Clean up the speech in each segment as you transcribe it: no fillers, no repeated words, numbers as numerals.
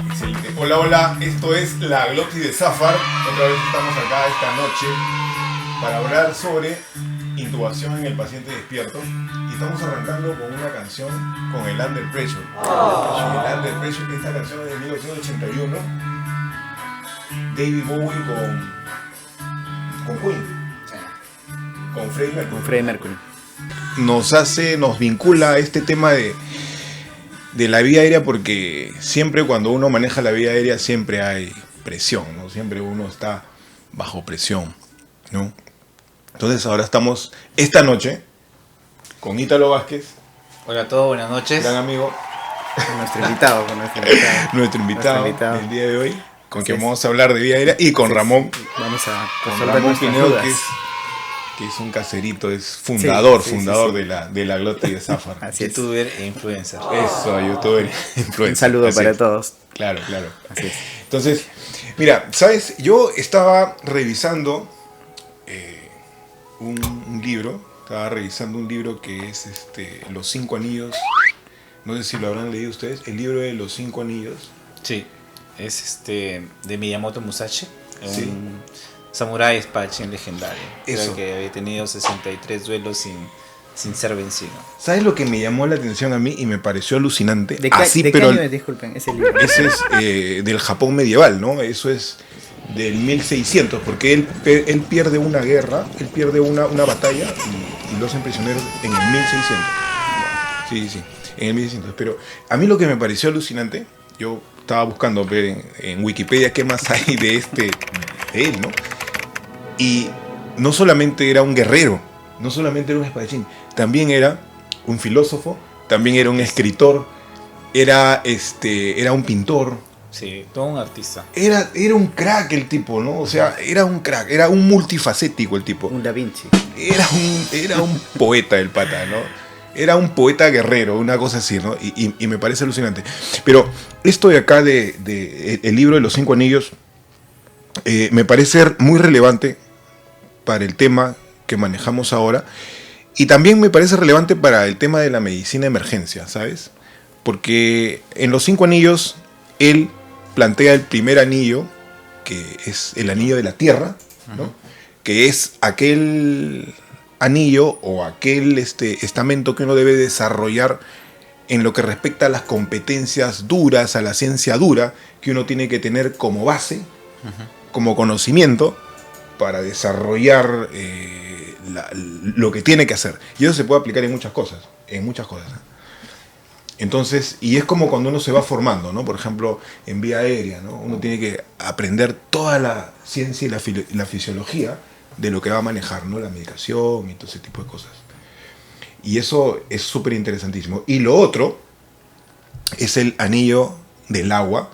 Excelente. Hola, hola, esto es La Glotis de Zafar. Otra vez estamos acá esta noche para hablar sobre intubación en el paciente despierto. Y estamos arrancando con una canción con el Under Pressure. El Under Pressure, esta canción es de 1981. David Bowie con Queen. Con Freddie Mercury. Con Freddie Mercury. Nos vincula a este tema de la vía aérea, porque siempre cuando uno maneja la vía aérea siempre hay presión, ¿no? Siempre uno está bajo presión, ¿no? Entonces ahora estamos esta noche con Ítalo Vázquez. Hola a todos, buenas noches. Gran amigo. Con nuestro invitado. Nuestro invitado del día de hoy, con quien es. vamos a hablar de vía aérea, y con Ramón. Vamos a Con resolver Ramón nuestras Pinedo, dudas. que es un caserito, es fundador Sí. de la Glotis de Zafar. Así es. Youtuber e influencer. Eso, youtuber, influencer. Un saludo Así para es. todos. Claro. Así es. Entonces, mira, ¿sabes? Yo estaba revisando un libro. Estaba revisando un libro que es Los Cinco Anillos. No sé si lo habrán leído ustedes. El libro de Los Cinco Anillos. Sí, es de Miyamoto Musashi, Sí. un samurái espadachín legendario. Eso. Creo que había tenido 63 duelos sin ser vencido. ¿Sabes lo que me llamó la atención a mí y me pareció alucinante? ¿De qué año es? Disculpen, ese libro? Ese es del Japón medieval, ¿no? Eso es del 1600, porque él pierde una guerra, él pierde una batalla y lo hacen prisionero en el 1600. Sí, en el 1600. Pero a mí lo que me pareció alucinante, yo estaba buscando en Wikipedia qué más hay de él, ¿no? Y no solamente era un guerrero, no solamente era un espadachín, también era un filósofo, también era un escritor, era un pintor. Sí, todo un artista. Era un crack el tipo, ¿no? O sea, era un crack, era un multifacético el tipo. Un Da Vinci. Era un poeta el pata, ¿no? Era un poeta guerrero, una cosa así, ¿no? Y me parece alucinante. Pero esto de acá, el libro de Los Cinco Anillos, me parece ser muy relevante para el tema que manejamos ahora. Y también me parece relevante para el tema de la medicina de emergencia, ¿sabes? Porque en Los Cinco Anillos, él plantea el primer anillo, que es el anillo de la tierra, ¿no? Uh-huh. Que es aquel anillo o aquel estamento que uno debe desarrollar en lo que respecta a las competencias duras, a la ciencia dura, que uno tiene que tener como base, uh-huh, como conocimiento, para desarrollar lo que tiene que hacer. Y eso se puede aplicar en muchas cosas. Entonces, y es como cuando uno se va formando, ¿no? Por ejemplo, en vía aérea, ¿no? Uno tiene que aprender toda la ciencia y la fisiología de lo que va a manejar, ¿no? La medicación y todo ese tipo de cosas. Y eso es súper interesantísimo. Y lo otro es el anillo del agua,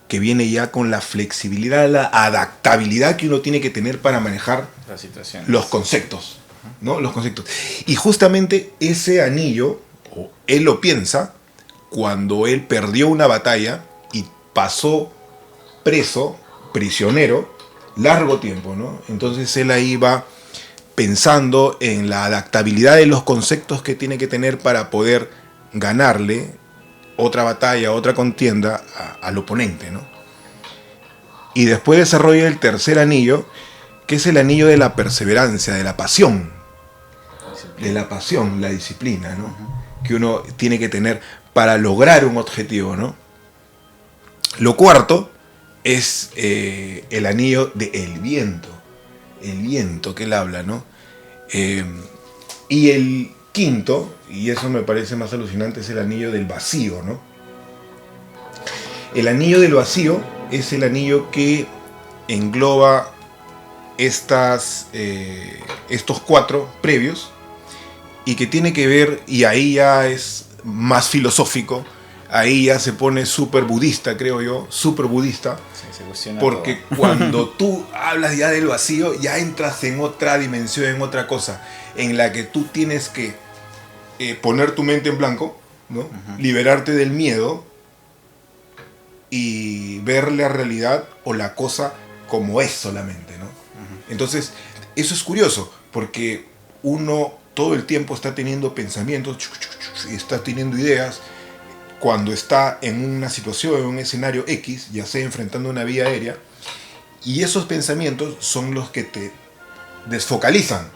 que viene ya con la flexibilidad, la adaptabilidad que uno tiene que tener para manejar los conceptos, ¿no? Los conceptos. Y justamente ese anillo, él lo piensa cuando él perdió una batalla y pasó prisionero, largo tiempo, ¿no? Entonces él ahí va pensando en la adaptabilidad de los conceptos que tiene que tener para poder ganarle otra batalla, otra contienda al oponente, ¿no? Y después desarrolla el tercer anillo, que es el anillo de la perseverancia, de la pasión. La disciplina, ¿no? Uh-huh. Que uno tiene que tener para lograr un objetivo, ¿no? Lo cuarto es el anillo del viento. El viento que él habla, ¿no? Y el quinto, y eso me parece más alucinante, es el anillo del vacío, ¿no? El anillo del vacío es el anillo que engloba estos cuatro previos, y que tiene que ver, y ahí ya es más filosófico, ahí ya se pone súper budista, creo yo, súper budista, sí, porque todo. Cuando tú hablas ya del vacío, ya entras en otra dimensión, en otra cosa, en la que tú tienes que poner tu mente en blanco, ¿no? Uh-huh. Liberarte del miedo y ver la realidad o la cosa como es solamente, ¿no? Uh-huh. Entonces, eso es curioso, porque uno todo el tiempo está teniendo pensamientos y está teniendo ideas cuando está en una situación, en un escenario X, ya sea enfrentando una vía aérea, y esos pensamientos son los que te desfocalizan,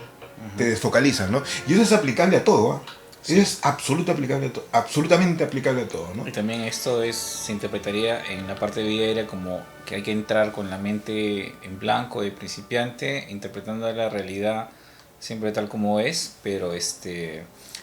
¿no? Y eso es aplicable a todo, ¿eh? Sí. Es absolutamente aplicable a todo, ¿no? Y también esto se interpretaría en la parte de vida aérea como que hay que entrar con la mente en blanco de principiante, interpretando la realidad siempre tal como es, pero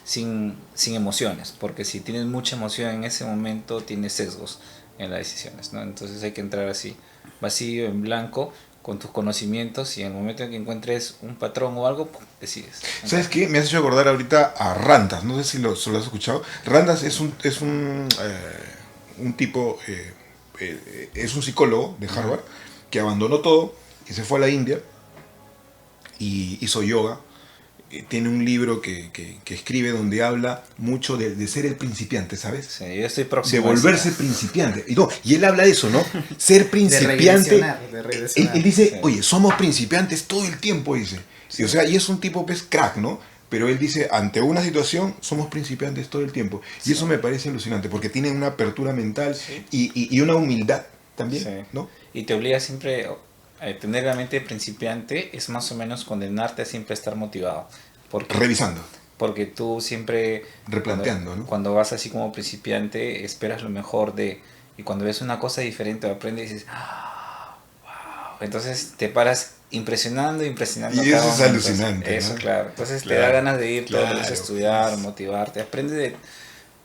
sin emociones, porque si tienes mucha emoción en ese momento tienes sesgos en las decisiones, ¿no? Entonces hay que entrar así, vacío, en blanco, con tus conocimientos, y en el momento en que encuentres un patrón o algo, ¡pum!, decides. ¿Sabes qué? Me has hecho acordar ahorita a Randas, no sé si lo has escuchado. Randas es un tipo, es un psicólogo de Harvard que abandonó todo y se fue a la India y hizo yoga. Tiene un libro que escribe donde habla mucho de ser el principiante, ¿sabes? Sí, yo estoy De próximo. volverse principiante. Y él habla de eso, ¿no? Ser principiante. De regresionar. Él dice, Sí. oye, somos principiantes todo el tiempo, dice. Sí. O sea, y es un tipo, pues, crack, ¿no? Pero él dice, ante una situación, somos principiantes todo el tiempo. Y Sí. eso me parece alucinante, porque tiene una apertura mental Sí. y una humildad también, Sí. ¿no? Y te obliga siempre a tener la mente de principiante, es más o menos condenarte a siempre estar motivado. Revisando, Porque tú siempre, replanteando, ¿no? cuando vas así como principiante, esperas lo mejor y cuando ves una cosa diferente, aprendes y dices, ¡ah! ¡Wow! Entonces te paras impresionando. Y cada eso es momento. alucinante, Eso, ¿no? claro. Entonces te Claro, da ganas de ir todos los días a claro. estudiar, motivarte, aprendes de...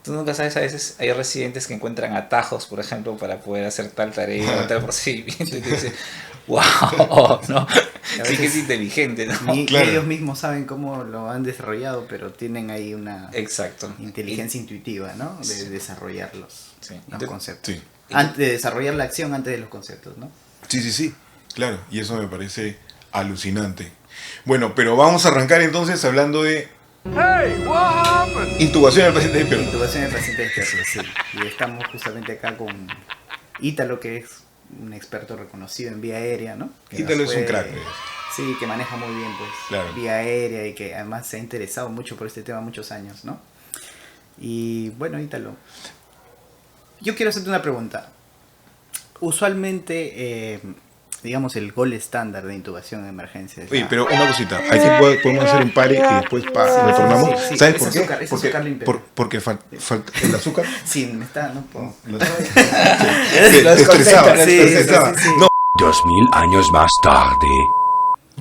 Tú nunca sabes, a veces hay residentes que encuentran atajos, por ejemplo, para poder hacer tal tarea o tal procedimiento, y te dicen, wow, ¿no? Sí que es inteligente, ¿no? Ni Claro. ellos mismos saben cómo lo han desarrollado, pero tienen ahí una Exacto. inteligencia intuitiva, ¿no? De Sí. desarrollar los Sí. conceptos. Sí. Antes de desarrollar la acción antes de los conceptos, ¿no? Sí, claro, y eso me parece alucinante. Bueno, pero vamos a arrancar entonces hablando de intubación del paciente despierto. Intubación de paciente despierto, sí. Y estamos justamente acá con Ítalo, que es un experto reconocido en vía aérea, ¿no? Que Ítalo nos es un puede- crack. Sí, que maneja muy bien, pues, Claro. vía aérea y que además se ha interesado mucho por este tema muchos años, ¿no? Y bueno, Ítalo, yo quiero hacerte una pregunta. Usualmente, digamos, el gol estándar de intubación en emergencia es Oye, la- pero una cosita, aquí podemos hacer un pare y después retornamos. sí, sí, ¿Sabes es por qué? azúcar, es azúcar limpio. Porque falta el azúcar. Sí, me está, ¿no? Puedo- Lo Estresaba, Sí, estresaba. sí, sí. No, 2000 años más tarde.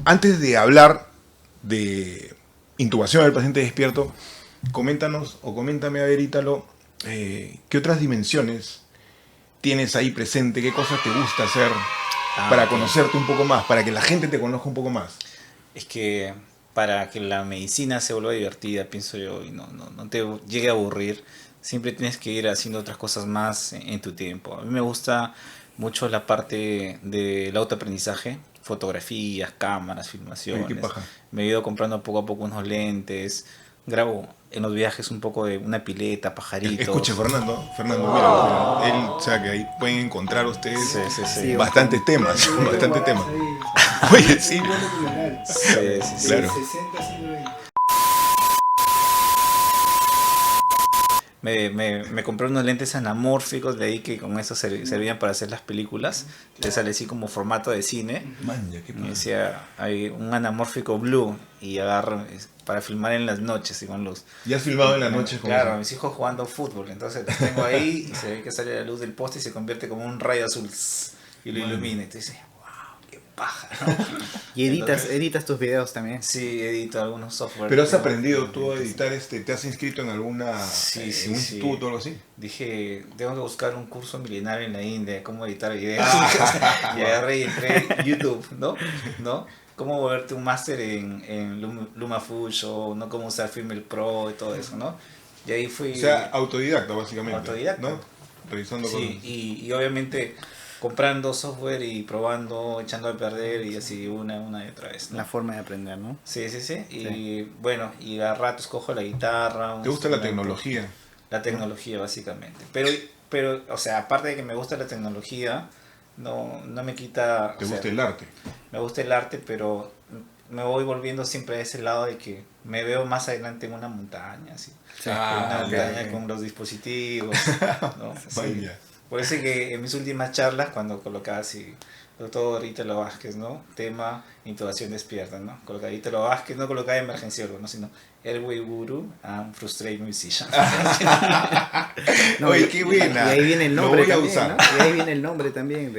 antes de hablar de intubación del paciente despierto, coméntanos o coméntame, a ver, Ítalo, ¿qué otras dimensiones tienes ahí presente? ¿Qué cosas te gusta hacer para ok. conocerte un poco más, para que la gente te conozca un poco más? Es que para que la medicina se vuelva divertida, pienso yo, y no te llegue a aburrir, siempre tienes que ir haciendo otras cosas más en tu tiempo. A mí me gusta mucho la parte del autoaprendizaje, fotografías, cámaras, filmaciones. Ay, qué paja. Me he ido comprando poco a poco unos lentes, grabo en los viajes un poco de una pileta, pajaritos. Escuche, Fernando, mira, él, o sea, que ahí pueden encontrar ustedes Sí, sí, sí. Sí, bastantes temas, bastantes temas. Oye, sí, Sí, sí, sí. claro. Me compré unos lentes anamórficos de ahí que con eso servían para hacer las películas. Te sale así como formato de cine. Maña, qué Me paja. decía, hay un anamórfico blue y agarro para filmar en las noches y con luz. ¿Ya has filmado en la noche con Claro, eso? mis hijos jugando fútbol, entonces los tengo ahí y se ve que sale la luz del poste y se convierte como un rayo azul y lo ilumina. Y tú dices, wow, qué paja, ¿no? Y Entonces, editas tus videos también. Sí, edito algunos software. ¿Pero has aprendido tú a editar ¿Te has inscrito en alguna Sí, sí, un sí. instituto o algo así? Dije, tengo que buscar un curso milenario en la India de cómo editar videos. Ah. Y agarré y entré en YouTube, ¿no? Cómo volverte un máster en LumaFusion, o no cómo usar Filmora Pro y todo eso, ¿no? Y ahí fui... O sea, autodidacta básicamente. Autodidacta. ¿No? Revisando sí, cosas. y obviamente comprando software y probando, echando a perder y así una y otra vez, ¿no? La forma de aprender, ¿no? Sí. Y bueno, y a ratos cojo la guitarra. un ¿Te gusta la instrumento. tecnología? La tecnología, básicamente. Pero, o sea, aparte de que me gusta la tecnología, no me quita... ¿Te o sea, gusta el arte? Me gusta el arte, pero me voy volviendo siempre a ese lado de que me veo más adelante en una montaña, así. Sí. Una ok. montaña con los dispositivos, ¿no? Sí. Vaya. Por eso que en mis últimas charlas, cuando colocaba así, doctor Ítalo Vázquez, ¿no? Tema intubación despierta, ¿no? Colocaba Ítalo Vázquez, no colocaba emergenciólogo, ¿no? Sino Airway Guru and Frustrate Musician. No, Oye, qué buena. Y ahí viene el Lo nombre voy a también, usar. ¿no? Y ahí viene el nombre también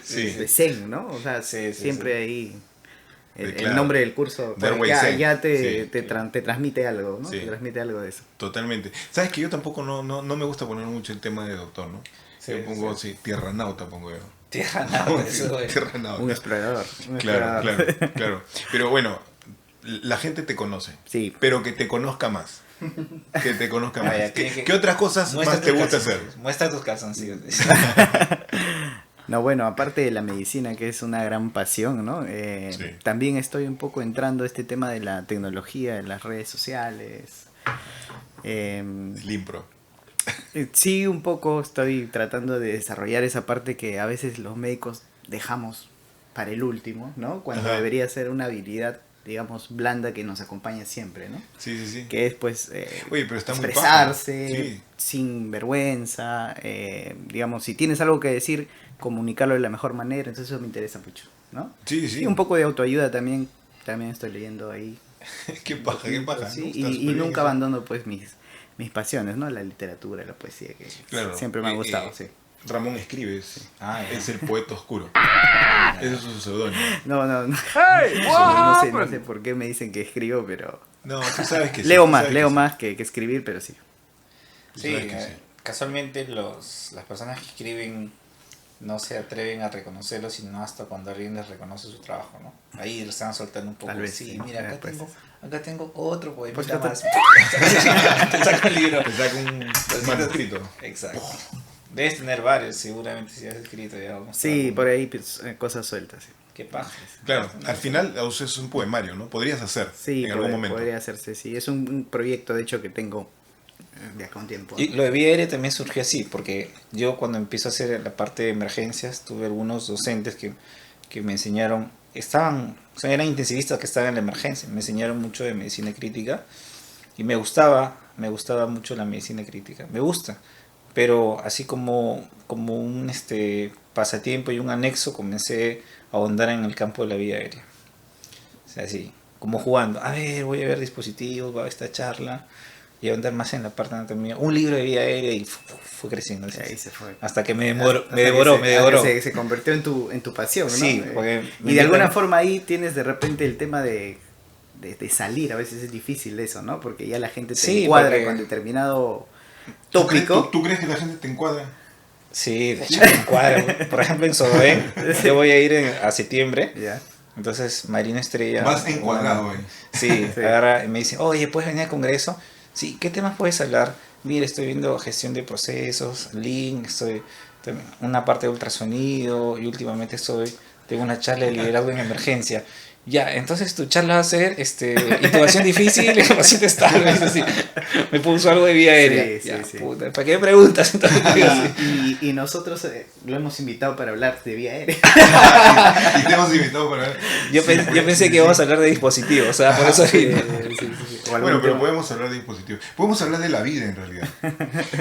Sí. de Zen, ¿no? O sea, Sí, sí, siempre sí. ahí el Claro. nombre del curso The Airway ya, Zen. ya te, Sí. te transmite algo, ¿no? Sí. Te transmite algo de eso. Totalmente. Sabes que yo tampoco no me gusta poner mucho el tema de doctor, ¿no? Sí, yo pongo así, tierra nauta pongo yo. Tierra Nauta, eso es. Tierra nauta. Un explorador. Un Claro, explorador. claro, claro. Pero bueno, la gente te conoce. Sí. Pero que te conozca más. Que te conozca más. Vaya, tiene que- ¿Qué otras cosas Muestra más te tus gusta hacer? calzoncillos, Muestra tus calzoncillos. No, bueno, aparte de la medicina, que es una gran pasión, ¿no? Sí. También estoy un poco entrando a este tema de la tecnología, de las redes sociales. El impro. Sí, un poco estoy tratando de desarrollar esa parte que a veces los médicos dejamos para el último, ¿no? Cuando Ajá. debería ser una habilidad, digamos, blanda que nos acompaña siempre, ¿no? Sí, sí, sí. Que es, pues, Oye, pero está muy expresarse paja. Sí. sin vergüenza, digamos, si tienes algo que decir, comunicarlo de la mejor manera, entonces eso me interesa mucho, ¿no? Sí, sí. Y un poco de autoayuda también estoy leyendo ahí. Qué paja, qué paja. Sí, Me gusta y súper bien nunca eso. abandono, pues, mis pasiones, ¿no? La literatura, la poesía, que Claro. siempre me ha gustado, sí. Ramón Escribes. Ah, ya. Es el poeta oscuro. Ese es su seudónimo. No, no, no. No sé por qué me dicen que escribo, pero... No, tú sabes que sí. leo tú más, sabes leo que sí. más que escribir, pero sí. Tú Sí, sabes que sí. casualmente las personas que escriben no se atreven a reconocerlo sino hasta cuando alguien les reconoce su trabajo, ¿no? Ahí le están soltando un poco. Tal vez sí, sí, mira, acá, pues. acá tengo otro poema Pues más. acá Te saco el libro. Te saca un manuscrito. Exacto. Debes tener varios, seguramente, si has escrito ya. vamos a Sí, ver. por ahí pues, cosas sueltas. Sí, Qué paja. Claro, al final es un poemario, ¿no? Podrías hacer sí en algún momento. podría hacerse, sí. Es un proyecto, de hecho, que tengo de acá a un tiempo. Y lo de vía aérea también surgió así, porque yo cuando empiezo a hacer la parte de emergencias, tuve algunos docentes que me enseñaron, o sea, eran intensivistas que estaban en la emergencia, me enseñaron mucho de medicina crítica y me gustaba mucho la medicina crítica, me gusta, pero así como un pasatiempo y un anexo comencé a ahondar en el campo de la vía aérea. O sea, así, como jugando, a ver, voy a ver dispositivos, voy a esta charla y a ahondar más en la parte de anatomía. Un libro de vía aérea y fue creciendo. Y ahí se fue. Hasta que me Hasta que devoró. Se convirtió en tu pasión, ¿no? Sí, porque me Y de alguna invitan- forma ahí tienes de repente el tema de salir. A veces es difícil eso, ¿no? Porque ya la gente te Sí, encuadra porque- con determinado ¿Tú crees- tópico. ¿Tú crees que la gente te encuadra? Sí, de hecho me encuadra. Por ejemplo, en Sodoé, yo voy a ir a septiembre. Ya. Entonces, Marina Estrella. Vas encuadrado ahí. Sí, Sí. agarra y me dice, oye, ¿puedes venir al congreso? Sí, ¿qué temas puedes hablar? Mira, estoy viendo gestión de procesos, Lean, también una parte de ultrasonido y últimamente tengo una charla de liderazgo en emergencia. Ya, entonces tu charla va a ser intubación difícil y paciente estable. Así. Me puso algo de vía aérea. Sí, Ya, sí, sí. puta, ¿para qué me preguntas? Entonces, digo así. Y nosotros lo hemos invitado para hablar de vía aérea. Y te hemos invitado para ver. Yo pensé que íbamos a hablar de dispositivos, o sea, por eso Sí, vine. sí. O algún Bueno, pero tema. podemos hablar de dispositivos. Podemos hablar de la vida en realidad.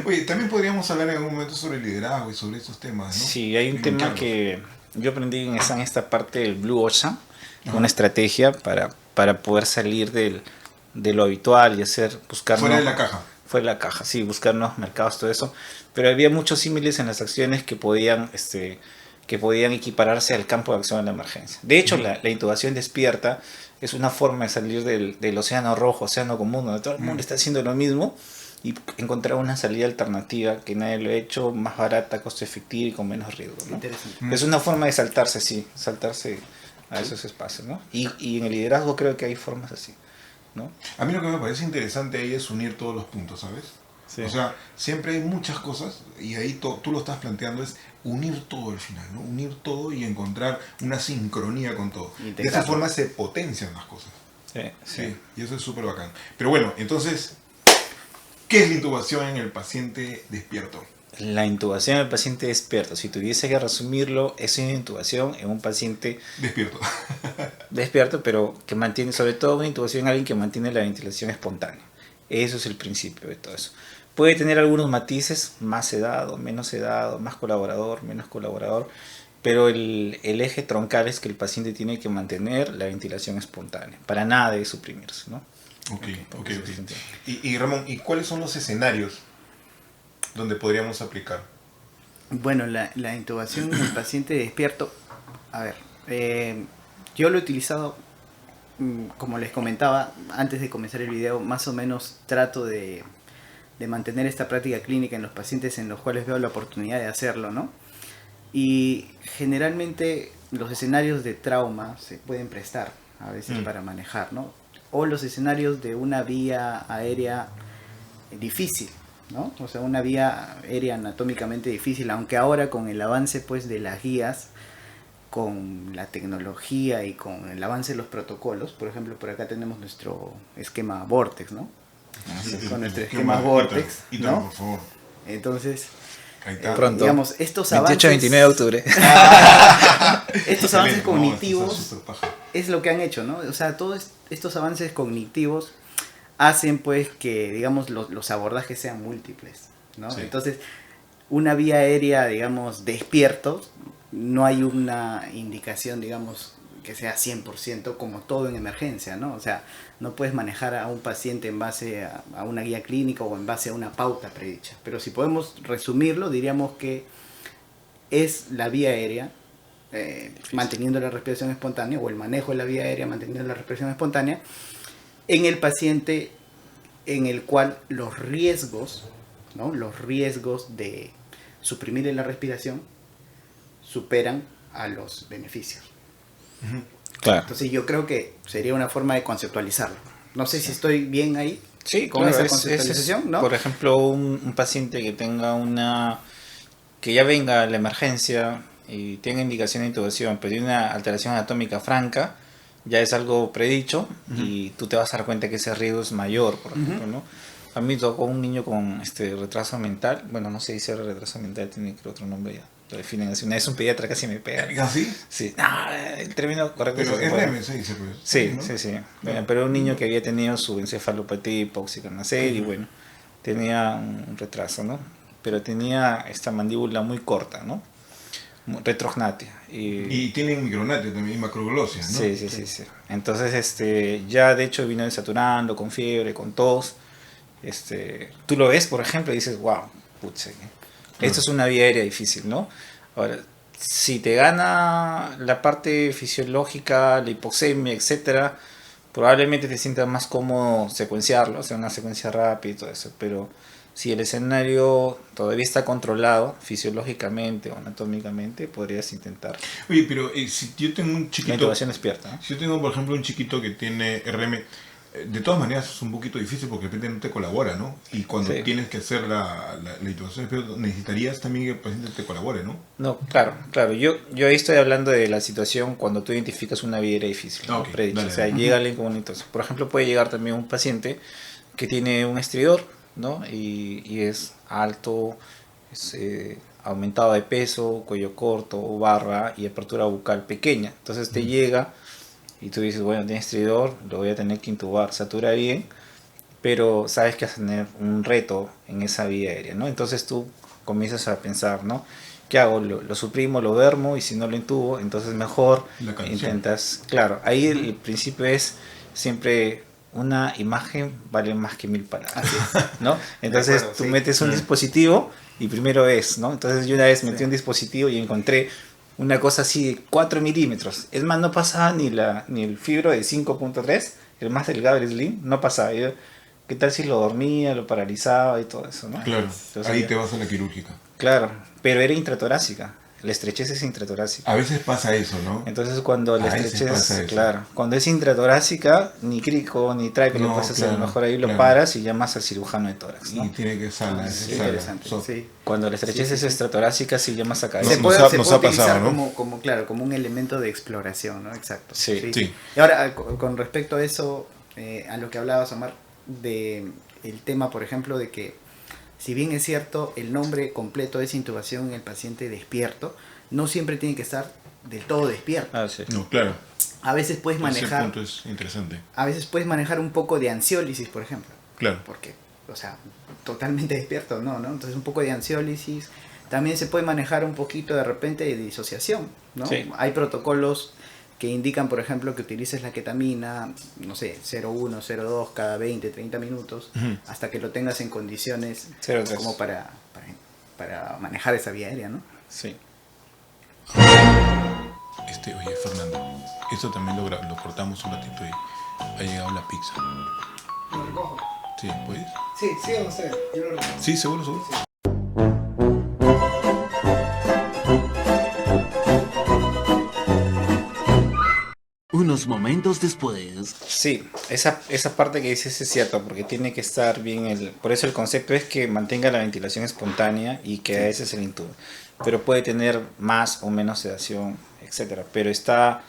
Oye, también podríamos hablar en algún momento sobre el liderazgo y sobre esos temas, ¿no? Sí, hay un tema Brincarlos. que yo aprendí en esta parte del Blue Ocean, una estrategia para poder salir de lo habitual y buscar Fuera de nuevos- la caja. fuera de la caja, sí, buscar nuevos mercados, todo eso. Pero había muchos símiles en las acciones que podían equipararse al campo de acción de la emergencia. De hecho, la intubación despierta es una forma de salir del océano rojo, océano común, donde todo el mundo está haciendo lo mismo y encontrar una salida alternativa que nadie lo ha hecho, más barata, costo efectivo y con menos riesgo, ¿no? Interesante. Es una forma de saltarse a esos espacios, ¿no? Y en el liderazgo creo que hay formas así, ¿no? A mí lo que me parece interesante ahí es unir todos los puntos, ¿sabes? Sí. O sea, siempre hay muchas cosas y ahí tú lo estás planteando, es unir todo al final, ¿no? Unir todo y encontrar una sincronía con todo. De esa Integrarlo. forma se potencian las cosas. Sí, Sí, y eso es súper bacán. Pero bueno, entonces, ¿qué es la intubación en el paciente despierto? la intubación del paciente despierto, si tuviese que resumirlo, es una intubación en un paciente Despierto. despierto, pero que mantiene, sobre todo una intubación en alguien que mantiene la ventilación espontánea. Eso es el principio de todo eso. Puede tener algunos matices, más sedado, menos sedado, más colaborador, menos colaborador, pero el eje troncal es que el paciente tiene que mantener la ventilación espontánea, para nada debe suprimirse, ¿no? Ok. Y Ramón, ¿y cuáles son los escenarios donde podríamos aplicar? Bueno, la intubación en el paciente despierto, a ver, yo lo he utilizado, como les comentaba antes de comenzar el video, más o menos trato de mantener esta práctica clínica en los pacientes en los cuales veo la oportunidad de hacerlo, ¿no? Y generalmente los escenarios de trauma se pueden prestar a veces para manejar, ¿no? O los escenarios de una vía aérea difícil, ¿no? O sea, una vía aérea anatómicamente difícil, aunque ahora con el avance pues de las guías, con la tecnología y con el avance de los protocolos, por ejemplo, por acá tenemos nuestro esquema Vortex, ¿no? Con nuestro esquema Vortex, ¿no? Por favor. Entonces, Ahí está. Pronto. digamos, estos avances... 28-29 de octubre. Estos avances Excelente, no, cognitivos está súper paja. es lo que han hecho, ¿no? O sea, todos estos avances cognitivos hacen pues que, digamos, los abordajes sean múltiples, ¿no? Sí. Entonces, una vía aérea, digamos, despiertos, no hay una indicación, digamos, que sea 100% como todo en emergencia, ¿no? O sea, no puedes manejar a un paciente en base a una guía clínica o en base a una pauta predicha. Pero si podemos resumirlo, diríamos que es la vía aérea manteniendo la respiración espontánea, o el manejo de la vía aérea manteniendo la respiración espontánea, en el paciente en el cual los riesgos, ¿no? Los riesgos de suprimirle la respiración superan a los beneficios. Claro. Entonces yo creo que sería una forma de conceptualizarlo. No sé si estoy bien ahí Sí, con claro, esa es- conceptualización, ¿no? Por ejemplo, un paciente que tenga que ya venga a la emergencia y tenga indicación de intubación, pero tiene una alteración anatómica franca, ya es algo predicho y tú te vas a dar cuenta que ese riesgo es mayor, por ejemplo, ¿no? A mí tocó un niño con retraso mental, bueno, no sé si era retraso mental, tiene que otro nombre ya, lo definen así. Una vez un pediatra casi me pega. ¿Así? Sí, no, el término correcto Pero es es bueno. RM, se dice, pues. Sí, ¿no? sí, sí. Bueno, pero un niño que había tenido su encefalopatía hipóxica al nacer y bueno, tenía un retraso, ¿no? Pero tenía esta mandíbula muy corta, ¿no? Retrognatia. Y tienen micronatia también, y macroglosia, ¿no? Sí, sí, sí, sí. Entonces, ya de hecho vino desaturando, con fiebre, con tos. Tú lo ves, por ejemplo, y dices, wow, putz, esto es una vía aérea difícil, ¿no? Ahora, si te gana la parte fisiológica, la hipoxemia, etcétera, probablemente te sientas más cómodo secuenciarlo, hacer una secuencia rápida y todo eso, pero si el escenario todavía está controlado fisiológicamente o anatómicamente, podrías intentar Oye, pero si yo tengo un la chiquito... intubación despierta, ¿no? Si yo tengo, por ejemplo, un chiquito que tiene RM, de todas maneras es un poquito difícil porque de repente no te colabora, ¿no? Y cuando Sí. tienes que hacer la intubación, necesitarías también que el paciente te colabore, ¿no? No, claro, claro. Yo ahí estoy hablando de la situación cuando tú identificas una vía aérea difícil, ¿no? Ok, Predicha. dale, O sea, dale. llega alguien con una intubación. Por ejemplo, puede llegar también un paciente que tiene un estridor, ¿no? Y es alto, es aumentado de peso, cuello corto, barba y apertura bucal pequeña. Entonces te llega y tú dices, bueno, tiene estridor, lo voy a tener que intubar, satura bien, pero sabes que vas a tener un reto en esa vía aérea, ¿no? Entonces tú comienzas a pensar, ¿no? ¿Qué hago? Lo suprimo, lo duermo y si no lo intubo, entonces mejor La canción. intentas... Claro, ahí el principio es siempre una imagen vale más que 1000 palabras, ¿no? Entonces acuerdo, tú sí. metes un dispositivo y primero es, ¿no? Entonces yo una vez metí un dispositivo y encontré una cosa así de 4 milímetros. Es más, no pasaba ni el fibro de 5.3, el más delgado, el slim, no pasaba. Yo, ¿qué tal si lo dormía, lo paralizaba y todo eso, ¿no? Claro, Entonces, ahí ya- te vas a la quirúrgica. Claro, pero era intratorácica. La estrechez es intratorácica. A veces pasa eso, ¿no? Entonces cuando la A veces estrechez, pasa eso. claro, cuando es intratorácica, ni crico ni trae que lo No, puedes hacer, claro, mejor ahí lo claro. paras y llamas al cirujano de tórax, Y ¿no? tiene que sala, Sí, sala. interesante, So- sí. Cuando la estrechez Sí, sí, es sí. extratorácica, sí llamas a No, cabeza. Se nos puede, ha- se nos puede ha pasado, utilizar ¿no? como, claro, como un elemento de exploración, ¿no? Exacto. Sí. Sí. Y ahora, con respecto a eso, a lo que hablabas, Omar, de el tema, por ejemplo, de que si bien es cierto, el nombre completo es intubación en el paciente despierto, no siempre tiene que estar del todo despierto. Ah, sí. No, claro. A veces puedes Ese manejar, punto es interesante. a veces puedes manejar un poco de ansiólisis, por ejemplo. Claro. Porque, o sea, totalmente despierto, ¿no? Entonces un poco de ansiólisis. También se puede manejar un poquito de repente de disociación, ¿no? Sí. Hay protocolos que indican, por ejemplo, que utilices la ketamina, no sé, 0,1, 0,2 cada 20, 30 minutos, Ujú. hasta que lo tengas en condiciones 0,3. como para manejar esa vía aérea, ¿no? Sí. Oye, Fernando, esto también lo cortamos un ratito y ha llegado la pizza. ¿Lo recojo? Sí, ¿puedes? Sí, sí, usted. Yo lo recojo. Sí, seguro, seguro. Unos momentos después. Sí, esa parte que dices es cierto, porque tiene que estar bien por eso el concepto es que mantenga la ventilación espontánea y que a veces se le intube. Pero puede tener más o menos sedación, etcétera. Pero está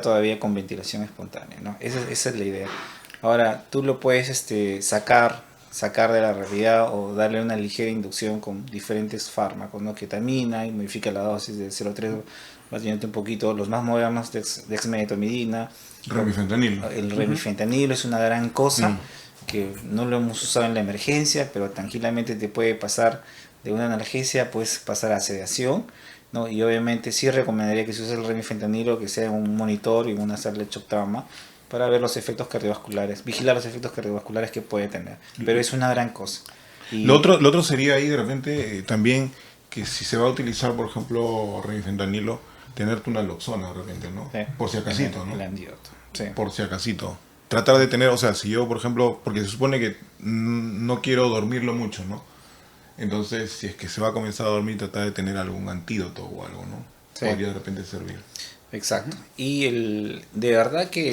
todavía con ventilación espontánea, ¿no? Esa es la idea. Ahora, tú lo puedes sacar de la realidad o darle una ligera inducción con diferentes fármacos, ¿no? Ketamina y modifica la dosis de 0,3, vas teniendo un poquito, los más modernos, dexmedetomidina, Remifentanilo. el remifentanilo es una gran cosa Mm. que no lo hemos usado en la emergencia, pero tranquilamente te puede pasar de una analgesia, puedes pasar a sedación, ¿no? Y obviamente sí recomendaría que se use el remifentanilo, que sea en un monitor y en una sala de shock trauma, para ver los efectos cardiovasculares, vigilar los efectos cardiovasculares que puede tener. Pero es una gran cosa. Y Lo otro sería ahí de repente también que si se va a utilizar, por ejemplo, remifentanilo, tener una naloxona de repente, ¿no? sí, Por si acasito, el ¿no? antídoto. Sí. Por si acasito. Tratar de tener, o sea, si yo, por ejemplo, porque se supone que no quiero dormirlo mucho, ¿no? Entonces, si es que se va a comenzar a dormir, tratar de tener algún antídoto o algo, ¿no? Sí. Podría de repente servir. Exacto. Y de verdad que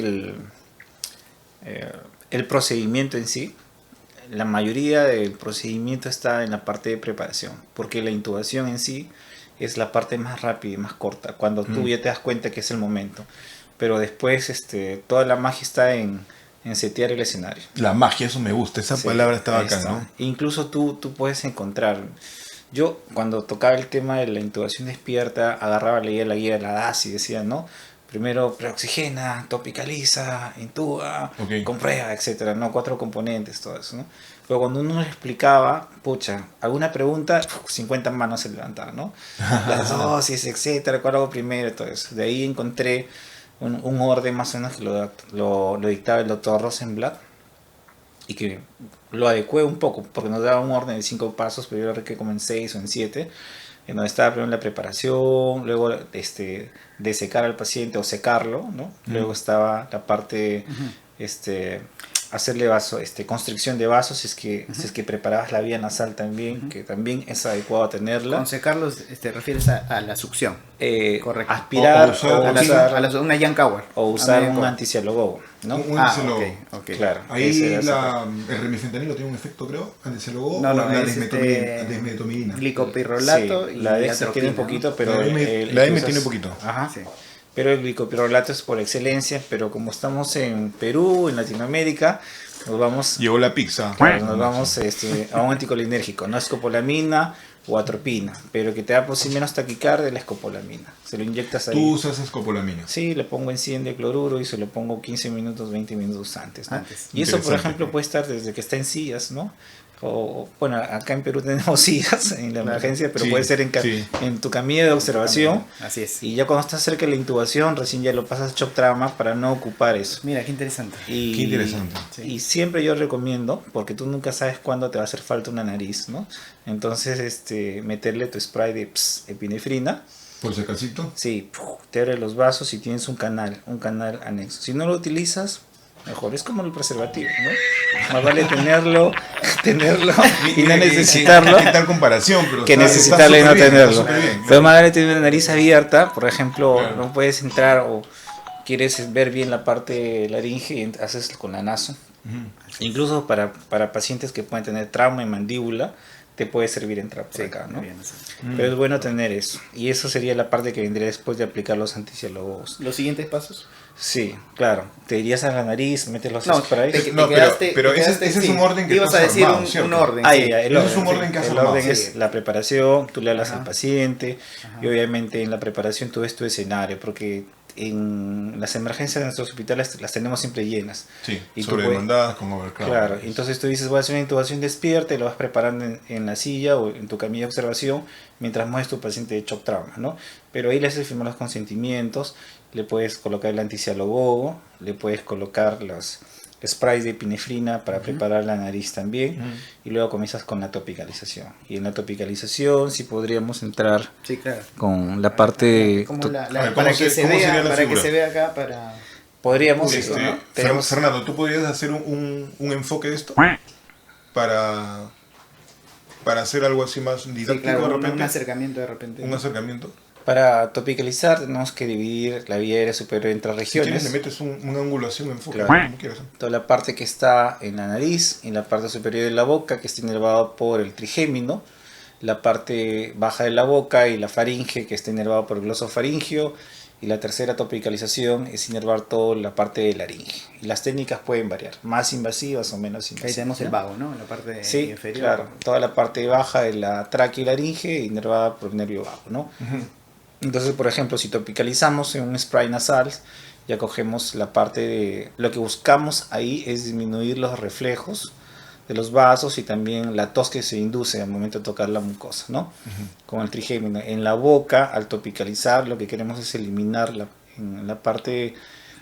el procedimiento en sí, la mayoría del procedimiento está en la parte de preparación, porque la intubación en sí es la parte más rápida y más corta, cuando tú ya te das cuenta que es el momento. Pero después toda la magia está en setear el escenario. La magia, eso me gusta, esa Sí, palabra está ahí bacán, está. ¿no? Incluso tú puedes encontrar. Yo, cuando tocaba el tema de la intubación despierta, agarraba, leía la guía de la DAS y decía, ¿no? Primero preoxigena, topicaliza, intuba, Ok. comprueba, etcétera, ¿no? 4 componentes, todo eso, ¿no? Pero cuando uno le explicaba, pucha, alguna pregunta, 50 manos se levantaban, ¿no? Las dosis, etcétera, cuál hago primero, todo eso. De ahí encontré un orden más o menos que lo dictaba el doctor Rosenblatt y que lo adecué un poco, porque nos daba un orden de 5 pasos, pero yo creo que como en 6 o en 7, en donde estaba primero la preparación, luego de secar al paciente o secarlo, ¿no? Luego estaba la parte, hacerle vaso, constricción de vasos, si es que preparabas la vía nasal también, que también es adecuado tenerla. Con secarlos te refieres a la succión. Correcto. Aspirar O usar- o a la- usar, una Jan Cower. o usar Una Jan un Cower. anticialogo, ¿no? Un Ah, antisielogo. ok. Claro. Ahí ese era esa el remifentanilo tiene un efecto, creo, antisielogo No, o no, la es desmetomidina. glicopirrolato Sí, y la Dexa tiene un atropina, ¿no? poquito, pero La M tiene un poquito. Ajá. Sí. Pero el glicopirrolato es por excelencia, pero como estamos en Perú, en Latinoamérica, nos vamos, Llegó la pizza. nos vamos a un anticolinérgico, no escopolamina o atropina, pero que te da por sí menos taquicardia la escopolamina. Se lo inyectas ahí. Tú usas escopolamina. Sí, le pongo en 100 de cloruro y se lo pongo 15 minutos, 20 minutos antes, ¿no? Antes. Y eso, por Interesante. ejemplo, puede estar desde que está en sillas, ¿no? O, bueno, acá en Perú tenemos sillas en la Claro. emergencia, pero Sí, puede ser sí. en tu camilla de observación. Así es. Y ya cuando estás cerca de la intubación, recién ya lo pasas a shock trauma para no ocupar eso. Mira, qué interesante. Y, Qué interesante. Sí. Y siempre yo recomiendo, porque tú nunca sabes cuándo te va a hacer falta una nariz, ¿no? Entonces, meterle tu spray de epinefrina. Por si acasito. Sí, te abre los vasos y tienes un canal anexo. Si no lo utilizas, mejor. Es como el preservativo, ¿no? Más vale tenerlo y no necesitarlo ¿Qué tal comparación? Pero que está necesitarlo y no súper bien, tenerlo. está súper bien. Pero más vale tener la nariz abierta, por ejemplo, Claro. no puedes entrar o quieres ver bien la parte laringe y haces con la naso. Ujú. Incluso para pacientes que pueden tener trauma en mandíbula, te puede servir entrar por Sí, acá, ¿no? bien, sí. Pero es bueno tener eso. Y eso sería la parte que vendría después de aplicar los anticialogos. ¿Los siguientes pasos? Sí, claro. Te irías a la nariz, metes los No, sprays. No, pero ese es un orden que ibas tú a has decir armado, un ¿cierto? orden. Ah, sí. ya, el Ese orden, es un orden que has el armado. orden Sí. es la preparación, tú le hablas Ajá. al paciente Ajá. y obviamente en la preparación tú ves tu escenario, porque en las emergencias de nuestros hospitales las tenemos siempre llenas. Sí, Y tú sobredemandadas con overcrowd. Claro, entonces tú dices voy a hacer una intubación despierta y lo vas preparando en la silla o en tu camilla de observación mientras mueves tu paciente de shock trauma, ¿no? Pero ahí le haces firmar los consentimientos, le puedes colocar el anticialogogo, le puedes colocar los sprays de epinefrina para preparar la nariz también y luego comienzas con la topicalización. Y en la topicalización sí podríamos entrar Sí, claro. con la parte... Como A ver, para ¿cómo que se sería vea, la para que figura? se vea acá para Podríamos... público, ¿no? tenemos- Fernando, ¿tú podrías hacer un enfoque de esto? Para hacer algo así más sí, didáctico claro, de un repente. acercamiento de repente. Un acercamiento. Para topicalizar tenemos que dividir la vía aérea superior entre Si quieres regiones. le metes un ángulo así, un enfoque, Claro. como quieras. Toda la parte que está en la nariz, en la parte superior de la boca, que está inervado por el trigémino, la parte baja de la boca y la faringe, que está inervado por el glosofaringio, y la tercera topicalización es inervar toda la parte de laringe. Y las técnicas pueden variar, más invasivas o menos invasivas. Ahí tenemos el ¿no? vago, ¿no? En la parte Sí, inferior. claro, toda la parte baja de la tráquea y laringe inervada por el nervio vago, ¿no? Entonces, por ejemplo, si topicalizamos en un spray nasal, ya cogemos la parte de... Lo que buscamos ahí es disminuir los reflejos de los vasos y también la tos que se induce al momento de tocar la mucosa, ¿no? Con el trigémino. En la boca, al topicalizar, lo que queremos es eliminar en la parte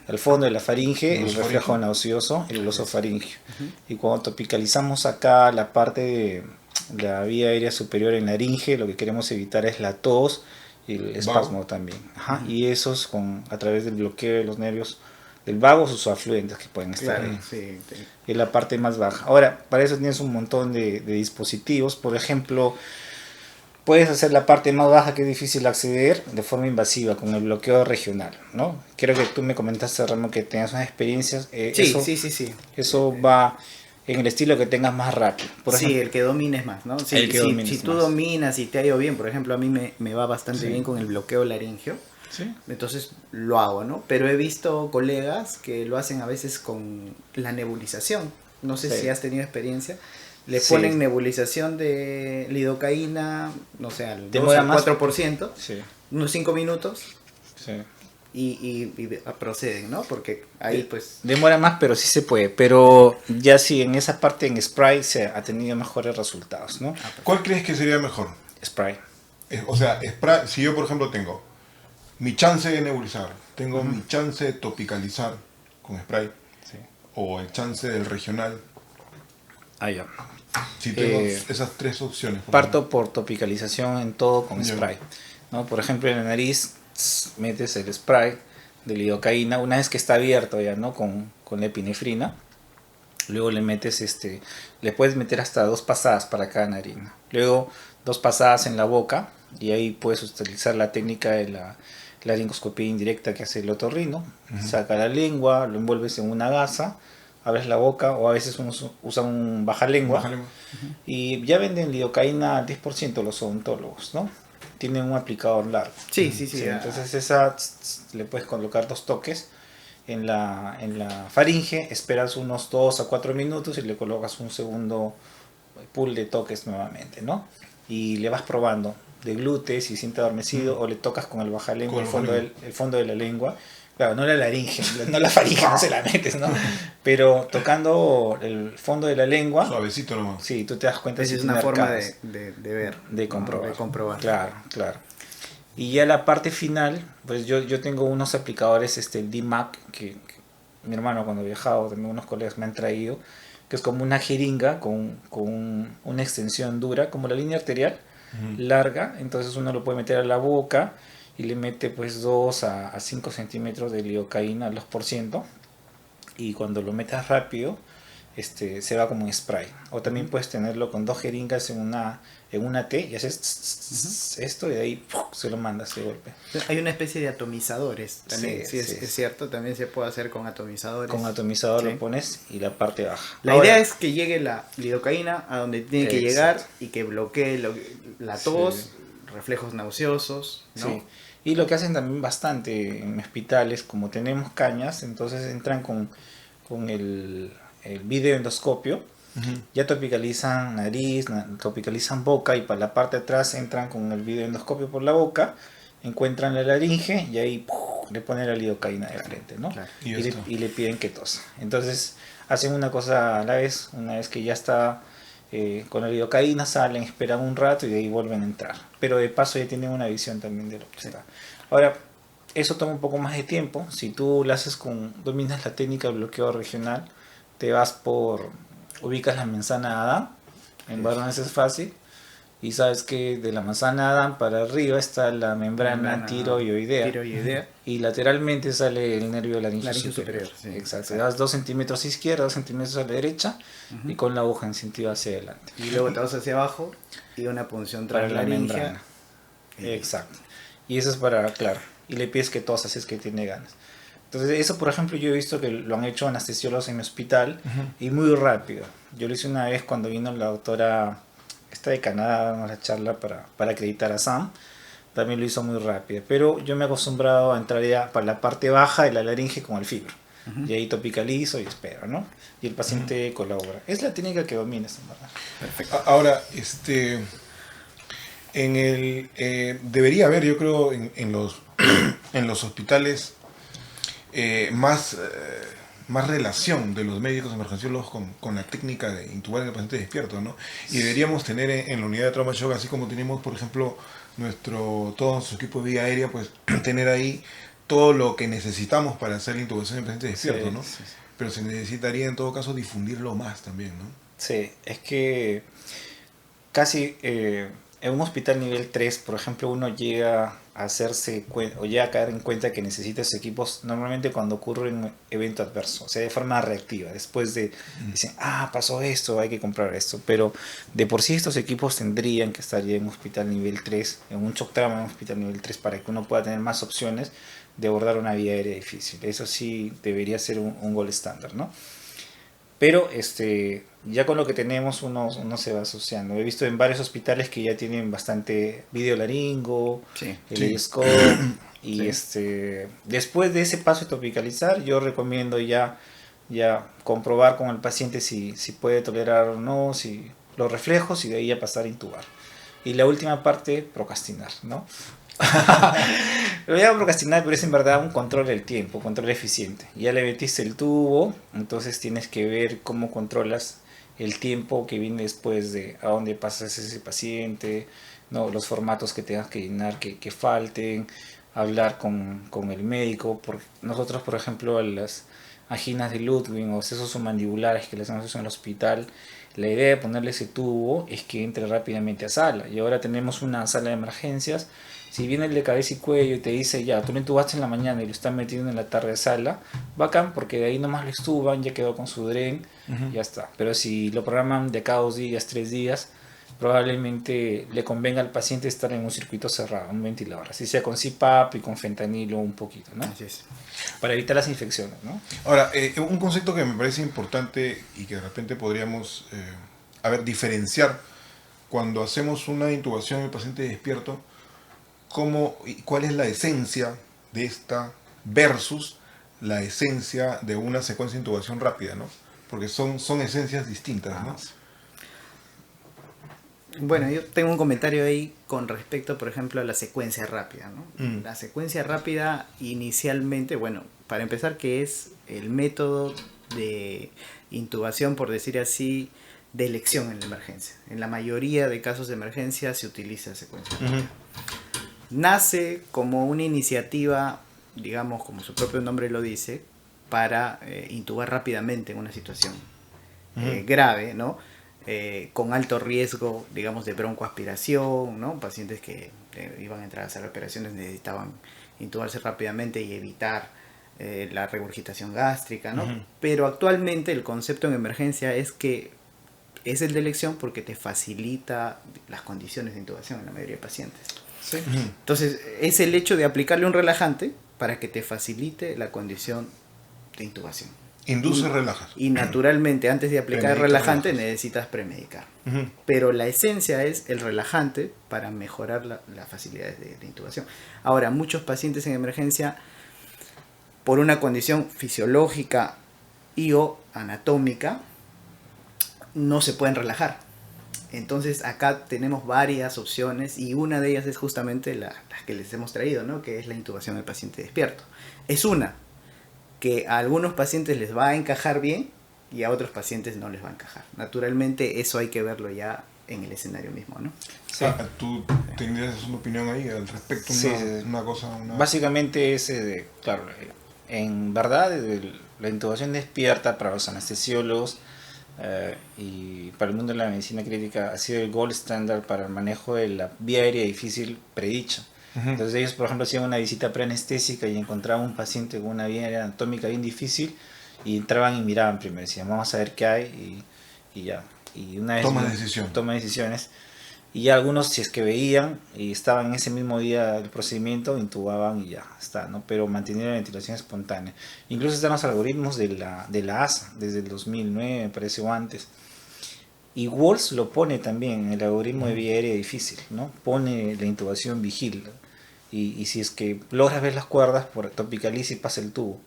al fondo de la faringe el reflejo nauseoso, el glosofaringio. Y cuando topicalizamos acá la parte de la vía aérea superior en laringe, lo que queremos evitar es la tos y el espasmo también. Ajá. Y eso es a través del bloqueo de los nervios del vago o sus afluentes que pueden estar Claro, ahí. sí. Sí. En la parte más baja. Ahora, para eso tienes un montón de dispositivos. Por ejemplo, puedes hacer la parte más baja que es difícil acceder de forma invasiva con el bloqueo regional, ¿no? Creo que tú me comentaste, Ramón, que tenías unas experiencias. Sí. Eso va en el estilo que tengas más rápido. Por Sí, ejemplo, el que domines más, ¿no? Sí, El que domines si tú más. dominas y te ha ido bien, por ejemplo, a mí me va bastante Sí. bien con el bloqueo laringio, ¿sí? entonces lo hago, ¿no? Pero he visto colegas que lo hacen a veces con la nebulización. No sé Sí. si has tenido experiencia. Le Sí. ponen nebulización de lidocaína, no sé, al 2 Demora al más. 4%, Sí, unos 5 minutos sí. y proceden, ¿no? Porque ahí pues... Demora más, pero sí se puede. Pero ya sí, en esa parte en spray se ha tenido mejores resultados, ¿no? ¿Cuál crees que sería mejor? Spray. O sea, si yo por ejemplo tengo mi chance de nebulizar, tengo mi chance de topicalizar con spray, Sí. o el chance del regional, Ah, ya. si tengo Eh, esas tres opciones. por Parto por topicalización en todo con Ya. spray, ¿no? Por ejemplo, en la nariz metes el spray de lidocaína una vez que está abierto ya, ¿no? Con la epinefrina. Luego le metes le puedes meter hasta 2 pasadas para cada narina. Luego 2 pasadas en la boca y ahí puedes utilizar la técnica de la laringoscopía indirecta que hace el otorrino. Saca la lengua, lo envuelves en una gasa, abres la boca o a veces usan un bajalengua. Bájale. Y ya venden lidocaína al 10% los odontólogos, ¿no? Tienen un aplicador largo. Sí. Entonces esa le puedes colocar 2 toques en la faringe, esperas unos 2 a 4 minutos y le colocas un segundo pool de toques nuevamente, ¿no? Y le vas probando de glúteos si siente adormecido o le tocas con el bajalengua Con el el fondo de la lengua. Claro, no la laringe, no la faringe, no se la metes, ¿no? Pero tocando el fondo de la lengua, Suavecito nomás. sí, tú te das cuenta Esa si es tiene una forma arcadas. de ver. De ¿no? comprobar. De comprobar. Claro, claro. Y ya la parte final, pues yo tengo unos aplicadores, el DMAC, que mi hermano cuando viajaba, también unos colegas me han traído, que es como una jeringa con una extensión dura, como la línea arterial, larga, entonces uno lo puede meter a la boca y le mete pues 2 a 5 centímetros de lidocaína al 2%, y cuando lo metas rápido, se va como en spray. O también puedes tenerlo con 2 jeringas en una T y haces esto y de ahí se lo mandas de golpe. Hay una especie de atomizadores también, Sí, es cierto, también se puede hacer con atomizadores. Con atomizador Sí. lo pones y la parte baja. La Ahora, idea es que llegue la lidocaína a donde tiene que llegar Exacto. y que bloquee la tos, Sí. reflejos nauseosos, ¿no? sí. Y lo que hacen también bastante en hospitales, como tenemos cañas, entonces entran con el videoendoscopio. Ya tropicalizan nariz, tropicalizan boca y para la parte de atrás entran con el videoendoscopio por la boca, encuentran la laringe y ahí le ponen la lidocaína de frente, ¿no? Claro. Y Y le piden que tosa. Entonces hacen una cosa a la vez, una vez que ya está con la lidocaína, salen, esperan un rato y de ahí vuelven a entrar. Pero de paso ya tienen una visión también de lo que está. Ahora, eso toma un poco más de tiempo. Si tú lo haces dominas la técnica de bloqueo regional, te vas ubicas la manzana de Adán, en varones es fácil, y sabes que de la manzana de Adán para arriba está la membrana tiroidea, y lateralmente sale el nervio laringio superior. Sí, exacto, das 2 centímetros a izquierda, 2 centímetros a la derecha, y con la aguja en sentido hacia adelante. Y luego te vas hacia abajo y una punción Para la translaringea. membrana. Exacto. Y eso es claro, y le pides que tosa si es que tiene ganas. Entonces, eso, por ejemplo, yo he visto que lo han hecho anestesiólogos en mi hospital y muy rápido. Yo lo hice una vez cuando vino la doctora esta de Canadá a darnos la charla para acreditar a Sam. También lo hizo muy rápido. Pero yo me he acostumbrado a entrar ya para la parte baja de la laringe con el fibro. Y ahí topicalizo y espero, ¿no? Y el paciente colabora. Es la técnica que dominas, en verdad. Perfecto. Ahora, debería haber, yo creo, en los hospitales más relación de los médicos emergenciólogos con la técnica de intubar en el paciente despierto, ¿no? Y deberíamos tener en la unidad de trauma shock, así como tenemos, por ejemplo, todo nuestro equipo de vía aérea, pues tener ahí todo lo que necesitamos para hacer la intubación en el paciente despierto, ¿no? Sí. Pero se necesitaría en todo caso difundirlo más también, ¿no? Sí, es que casi en un hospital nivel 3, por ejemplo, uno llega a llega a caer en cuenta que necesita esos equipos normalmente cuando ocurre un evento adverso, o sea, de forma reactiva, después dicen, pasó esto, hay que comprar esto, pero de por sí estos equipos tendrían que estar ya en un hospital nivel 3, en un shock trauma en un hospital nivel 3, para que uno pueda tener más opciones de abordar una vía aérea difícil. Eso sí debería ser un gold estándar, ¿no? Pero ya con lo que tenemos uno se va asociando. He visto en varios hospitales que ya tienen bastante videolaringo, el iScope, y después de ese paso de topicalizar, yo recomiendo ya comprobar con el paciente si puede tolerar o no, si los reflejos, y de ahí ya pasar a intubar. Y la última parte, procrastinar, ¿no? Lo voy a procrastinar, pero es en verdad un control del tiempo, control eficiente. Ya le metiste el tubo, entonces tienes que ver cómo controlas el tiempo que viene después de a dónde pasas ese paciente, ¿no? Los formatos que tengas que llenar, que falten, hablar con el médico. Porque nosotros, por ejemplo, las anginas de Ludwig o sesos submandibulares que les hacemos en el hospital, la idea de ponerle ese tubo es que entre rápidamente a sala. Y ahora tenemos una sala de emergencias. Si viene el de cabeza y cuello y te dice, ya, tú lo intubaste en la mañana y lo están metiendo en la tarde de sala, bacán, porque de ahí nomás lo extuban, ya quedó con su dren, ya está. Pero si lo programan de cada 2 días, 3 días, probablemente le convenga al paciente estar en un circuito cerrado, un ventilador, así sea con CPAP y con fentanilo un poquito, ¿no? Así es. Para evitar las infecciones, ¿no? Ahora, un concepto que me parece importante y que de repente podríamos diferenciar cuando hacemos una intubación en el paciente despierto, cuál es la esencia de esta versus la esencia de una secuencia de intubación rápida, ¿no? Porque son esencias distintas, ¿no? Bueno, yo tengo un comentario ahí con respecto, por ejemplo, a la secuencia rápida, ¿no? La secuencia rápida inicialmente, bueno, para empezar, que es el método de intubación, por decir así, de elección en la emergencia. En la mayoría de casos de emergencia se utiliza secuencia rápida. Nace como una iniciativa, digamos, como su propio nombre lo dice, para intubar rápidamente en una situación grave, ¿no? Con alto riesgo, digamos, de broncoaspiración, ¿no? Pacientes que iban a entrar a hacer operaciones necesitaban intubarse rápidamente y evitar la regurgitación gástrica, ¿no? Ujú. Pero actualmente el concepto en emergencia es que es el de elección porque te facilita las condiciones de intubación en la mayoría de pacientes. Sí. Entonces, es el hecho de aplicarle un relajante para que te facilite la condición de intubación. Induce, relajas. Y naturalmente, antes de aplicar el Premedica, relajante, relajas. necesitas premedicar. Ujú. Pero la esencia es el relajante para mejorar las facilidades de intubación. Ahora, muchos pacientes en emergencia, por una condición fisiológica y o anatómica, no se pueden relajar. Entonces acá tenemos varias opciones y una de ellas es justamente las que les hemos traído, ¿no? Que es la intubación del paciente despierto. Es una que a algunos pacientes les va a encajar bien y a otros pacientes no les va a encajar. Naturalmente eso hay que verlo ya en el escenario mismo, ¿no? Sí. ¿Tú tendrías una opinión ahí al respecto? Sí, Una, sí. una cosa, una... Básicamente es, claro, en verdad la intubación despierta para los anestesiólogos y para el mundo de la medicina crítica ha sido el gold standard para el manejo de la vía aérea difícil predicha. Ujú. Entonces ellos, por ejemplo, hacían una visita preanestésica y encontraban un paciente con una vía aérea anatómica bien difícil y entraban y miraban primero, decían vamos a ver qué hay y ya. Y una vez Toma decisión. toma decisiones. Y ya algunos, si es que veían y estaban en ese mismo día del procedimiento, intubaban y ya está, ¿no? Pero mantenían la ventilación espontánea. Incluso están los algoritmos de la ASA, desde el 2009, me parece, o antes. Y Walsh lo pone también en el algoritmo de vía aérea difícil, ¿no? Pone la intubación vigil. Y si es que logras ver las cuerdas, topicaliza y pasa el tubo.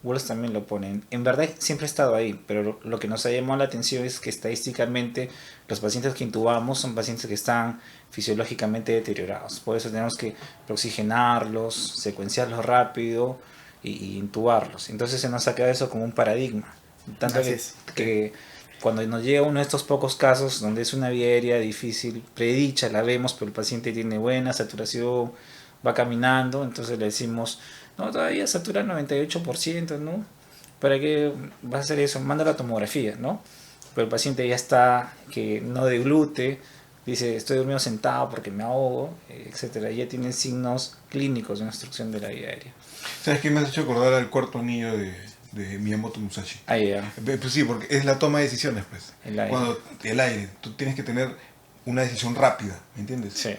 Walsh también lo pone. En verdad siempre ha estado ahí, pero lo que nos ha llamado la atención es que estadísticamente los pacientes que intubamos son pacientes que están fisiológicamente deteriorados. Por eso tenemos que oxigenarlos, secuenciarlos rápido y intubarlos. Entonces se nos ha quedado eso como un paradigma. Tanto Así que, es. que cuando nos llega uno de estos pocos casos donde es una vía aérea difícil, predicha, la vemos, pero el paciente tiene buena saturación, va caminando, entonces le decimos, no, todavía satura 98%, ¿no? ¿Para qué vas a hacer eso? Manda la tomografía, ¿no? Pero el paciente ya está, que no deglute, dice, estoy durmiendo sentado porque me ahogo, etcétera. Ya tiene signos clínicos de una obstrucción de la vía aérea. ¿Sabes qué me has hecho acordar al cuarto anillo de Miyamoto Musashi? Ahí ya. Pues sí, porque es la toma de decisiones, pues. El aire. Cuando el aire, tú tienes que tener una decisión rápida, ¿me entiendes? Sí.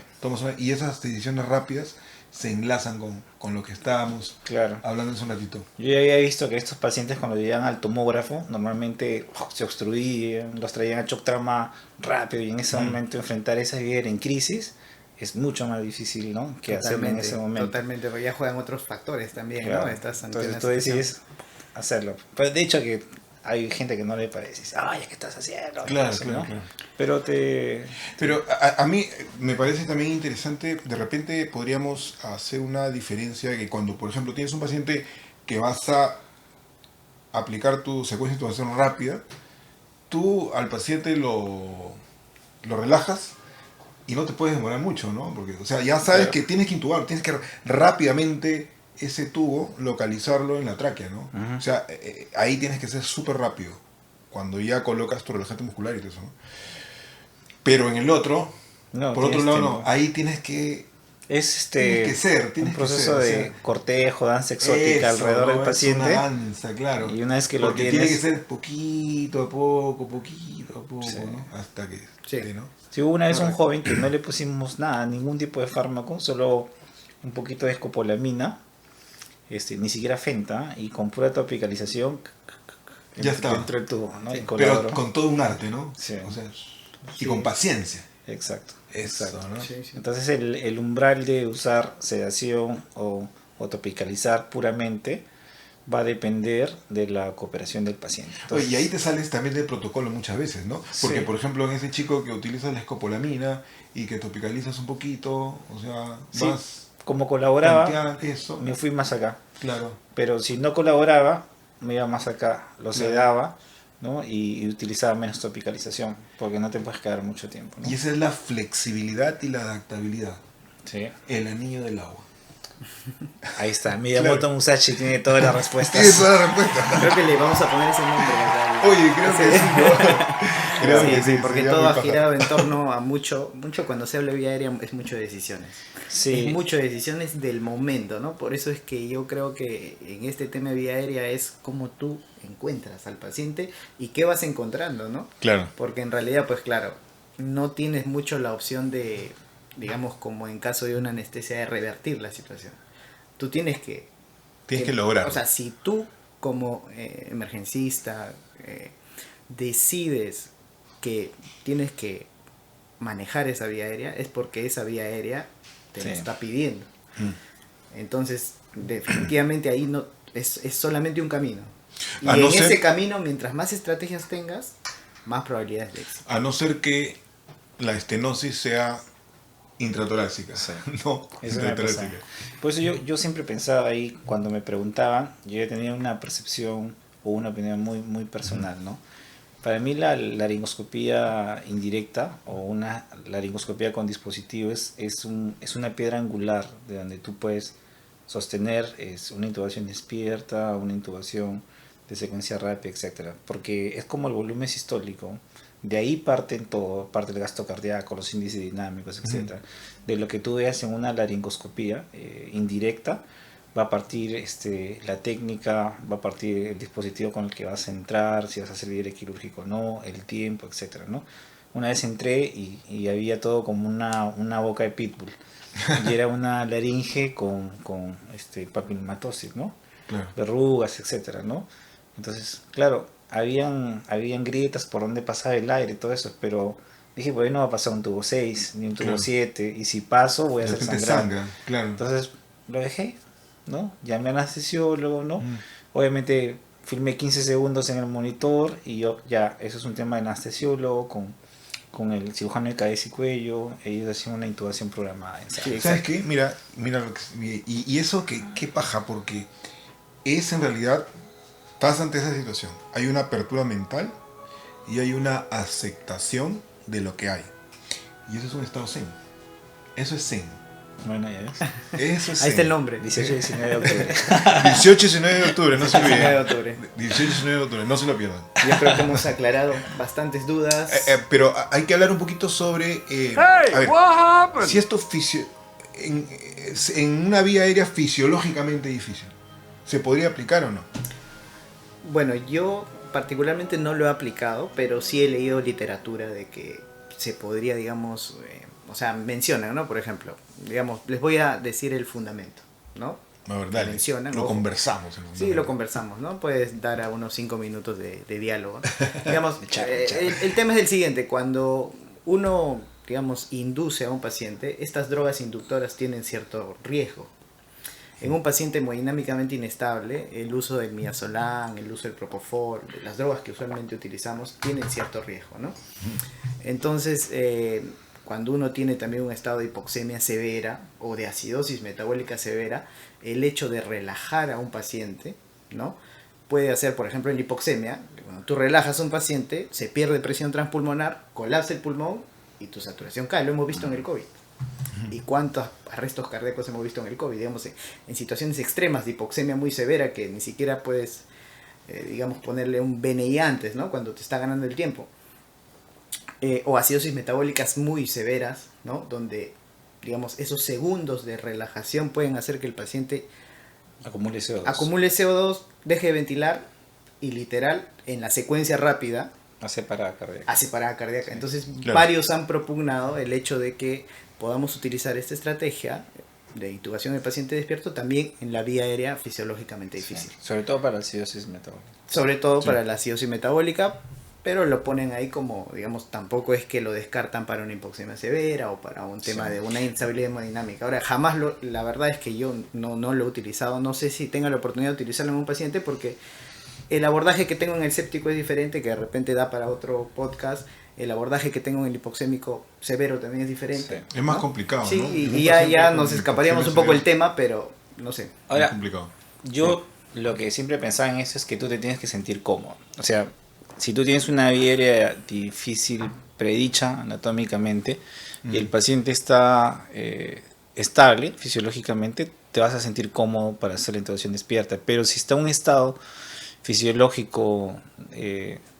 Y esas decisiones rápidas se enlazan con lo que estábamos Claro. hablando hace un ratito. Yo ya había visto que estos pacientes cuando llegan al tomógrafo normalmente se obstruían, los traían a shock trauma rápido y en ese momento enfrentar esa vía aérea en crisis es mucho más difícil, ¿no? Que hacerlo en ese momento. Totalmente, porque ya juegan otros factores también, Claro. ¿no? Estas Entonces antenas tú de decides hacerlo. Pero de hecho que hay gente que no le parece, dice, ay, ¿qué estás haciendo? Claro, Eso, claro, ¿no? claro. Pero Pero a mí me parece también interesante, de repente podríamos hacer una diferencia que cuando, por ejemplo, tienes un paciente que vas a aplicar tu secuencia de intubación rápida, tú al paciente lo relajas y no te puedes demorar mucho, ¿no? Porque, o sea, ya sabes Claro. que tienes que intubar, tienes que rápidamente ese tubo localizarlo en la tráquea, ¿no? Ujú. O sea, ahí tienes que ser súper rápido cuando ya colocas tu relajante muscular y todo eso, ¿no? Pero en el otro, no, por otro tienes lado, tiempo. no, ahí tienes que Es tienes que ser, un tienes que proceso ser, de o sea, cortejo, danza exótica eso, alrededor ¿no? del Es paciente. una danza, claro. Y una vez que lo porque tienes, tiene que ser poquito a poco, Sí. ¿no? Hasta que Sí. esté, ¿no? si hubo una vez un Correcto. joven que no le pusimos nada, ningún tipo de fármaco, solo un poquito de escopolamina, ni siquiera fenta, y con pura topicalización Ya está. dentro del tubo, ¿no? Y Pero colaboró. con todo un arte, ¿no? Sí. O sea, y Sí. con paciencia. Exacto. Eso, exacto. ¿no? Sí, sí. Entonces el umbral de usar sedación o topicalizar puramente va a depender de la cooperación del paciente. Oye, Entonces, y ahí te sales también del protocolo muchas veces, ¿no? Porque, Sí. por ejemplo, en ese chico que utiliza la escopolamina y que topicalizas un poquito, o sea, sí, vas como colaboraba, tanteando eso, me fui más acá. claro. Pero si no colaboraba, me iba más acá, lo Claro. sedaba, ¿no? Y utilizaba menos topicalización, porque no te puedes quedar mucho tiempo, ¿no? Y esa es la flexibilidad y la adaptabilidad. Sí. El anillo del agua. Ahí está, Miyamoto Musashi tiene todas las respuestas. Esa es la respuesta. Creo que le vamos a poner ese nombre, ¿verdad? Oye, creo que sí, ¿no? Creo Sí, que sí, porque sería todo muy ha paja. girado en torno a mucho cuando se habla de vía aérea es mucho de decisiones. Sí. Es mucho de decisiones del momento, ¿no? Por eso es que yo creo que en este tema de vía aérea es cómo tú encuentras al paciente y qué vas encontrando, ¿no? Claro. Porque en realidad, pues claro, no tienes mucho la opción de, digamos, como en caso de una anestesia, de revertir la situación. Tú tienes que... Tienes que lograrlo. O sea, si tú como emergencista decides que tienes que manejar esa vía aérea, es porque esa vía aérea te lo Sí. está pidiendo. Mm. Entonces, definitivamente ahí no es solamente un camino. Y A en no ser- ese camino, mientras más estrategias tengas, más probabilidades de éxito. A no ser que la estenosis sea intratorácica. Sí. No, Eso me pasa. intratorácica. Por eso yo siempre pensaba ahí, cuando me preguntaban, yo ya tenía una percepción o una opinión muy personal, ¿no? Para mí la laringoscopía indirecta o una laringoscopía con dispositivo es una piedra angular de donde tú puedes sostener una intubación despierta, una intubación de secuencia rápida, etcétera, porque es como el volumen sistólico. De ahí parten todo, parte el gasto cardíaco, los índices dinámicos, etcétera. De lo que tú veas en una laringoscopía indirecta, va a partir la técnica, va a partir el dispositivo con el que vas a entrar, si vas a hacer libre quirúrgico o no, el tiempo, etcétera, ¿no? Una vez entré y había todo como una boca de pitbull. Y era una laringe con papilomatosis, ¿no? Claro. Verrugas, etcétera, ¿no? Entonces, claro, habían grietas por donde pasaba el aire y todo eso, pero dije, pues no va a pasar un tubo 6 ni un tubo Claro. 7, y si paso voy a De hacer repente sangrar. sangra, claro. Entonces lo dejé, ¿no? Llamé al anestesiólogo, ¿no? Mm. Obviamente filmé 15 segundos en el monitor y yo, ya, eso es un tema del anestesiólogo con el cirujano de cabeza y cuello, ellos hacían una intubación programada. Sí, ¿Sabes qué? Mira lo que, y eso qué paja, porque es en realidad, estás ante esa situación. Hay una apertura mental y hay una aceptación de lo que hay. Y eso es un estado zen. Eso es zen. Bueno, ya ves. Eso es Ahí está el zen. nombre. 18 y 19 de octubre. 18 y 19 de octubre, no se 19 de olviden. octubre. 18 y 19 de octubre, no se lo pierdan. Yo creo que hemos aclarado bastantes dudas. Pero hay que hablar un poquito sobre... a ver, si esto en una vía aérea fisiológicamente difícil, ¿se podría aplicar o no? Bueno, yo particularmente no lo he aplicado, pero sí he leído literatura de que se podría, digamos, o sea, mencionan, ¿no? Por ejemplo, digamos, les voy a decir el fundamento, ¿no? A ver, dale. Mencionan, Lo ojo. conversamos. En Sí, lo conversamos, ¿no? Puedes dar a unos 5 minutos de diálogo. Digamos, charla. el tema es el siguiente, cuando uno, digamos, induce a un paciente, estas drogas inductoras tienen cierto riesgo. En un paciente hemodinámicamente inestable, el uso del midazolam, el uso del propofol, las drogas que usualmente utilizamos, tienen cierto riesgo, ¿no? Entonces, cuando uno tiene también un estado de hipoxemia severa o de acidosis metabólica severa, el hecho de relajar a un paciente, ¿no? Puede hacer, por ejemplo, en la hipoxemia, cuando tú relajas a un paciente, se pierde presión transpulmonar, colapsa el pulmón y tu saturación cae. Lo hemos visto en el COVID. ¿Y cuántos arrestos cardíacos hemos visto en el COVID? Digamos, en situaciones extremas de hipoxemia muy severa que ni siquiera puedes, digamos, ponerle un BNI antes, ¿no? Cuando te está ganando el tiempo. O acidosis metabólicas muy severas, ¿no? Donde, digamos, esos segundos de relajación pueden hacer que el paciente Acumule CO2. acumule CO2, deje de ventilar y literal, en la secuencia rápida, Hace parada cardíaca. hace parada cardíaca. Entonces, Claro. varios han propugnado el hecho de que podamos utilizar esta estrategia de intubación del paciente despierto también en la vía aérea fisiológicamente difícil. Sí, sobre todo para la acidosis metabólica. Sobre todo Sí. para la acidosis metabólica, pero lo ponen ahí como, digamos, tampoco es que lo descartan para una hipoxemia severa o para un tema Sí. de una instabilidad hemodinámica. Ahora, jamás la verdad es que yo no lo he utilizado, no sé si tenga la oportunidad de utilizarlo en un paciente porque el abordaje que tengo en el séptico es diferente, que de repente da para otro podcast. El abordaje que tengo en el hipoxémico severo también es diferente. Sí. Es más ¿no? complicado, Sí, ¿no? y En un ya paciente con nos escaparíamos un poco hipoxemia el tema, pero no sé. severa, es Ahora, complicado. yo lo que siempre pensaba en eso es que tú te tienes que sentir cómodo. O sea, si tú tienes una vía aérea difícil, predicha anatómicamente, y el paciente está estable fisiológicamente, te vas a sentir cómodo para hacer la intubación despierta. Pero si está en un estado fisiológico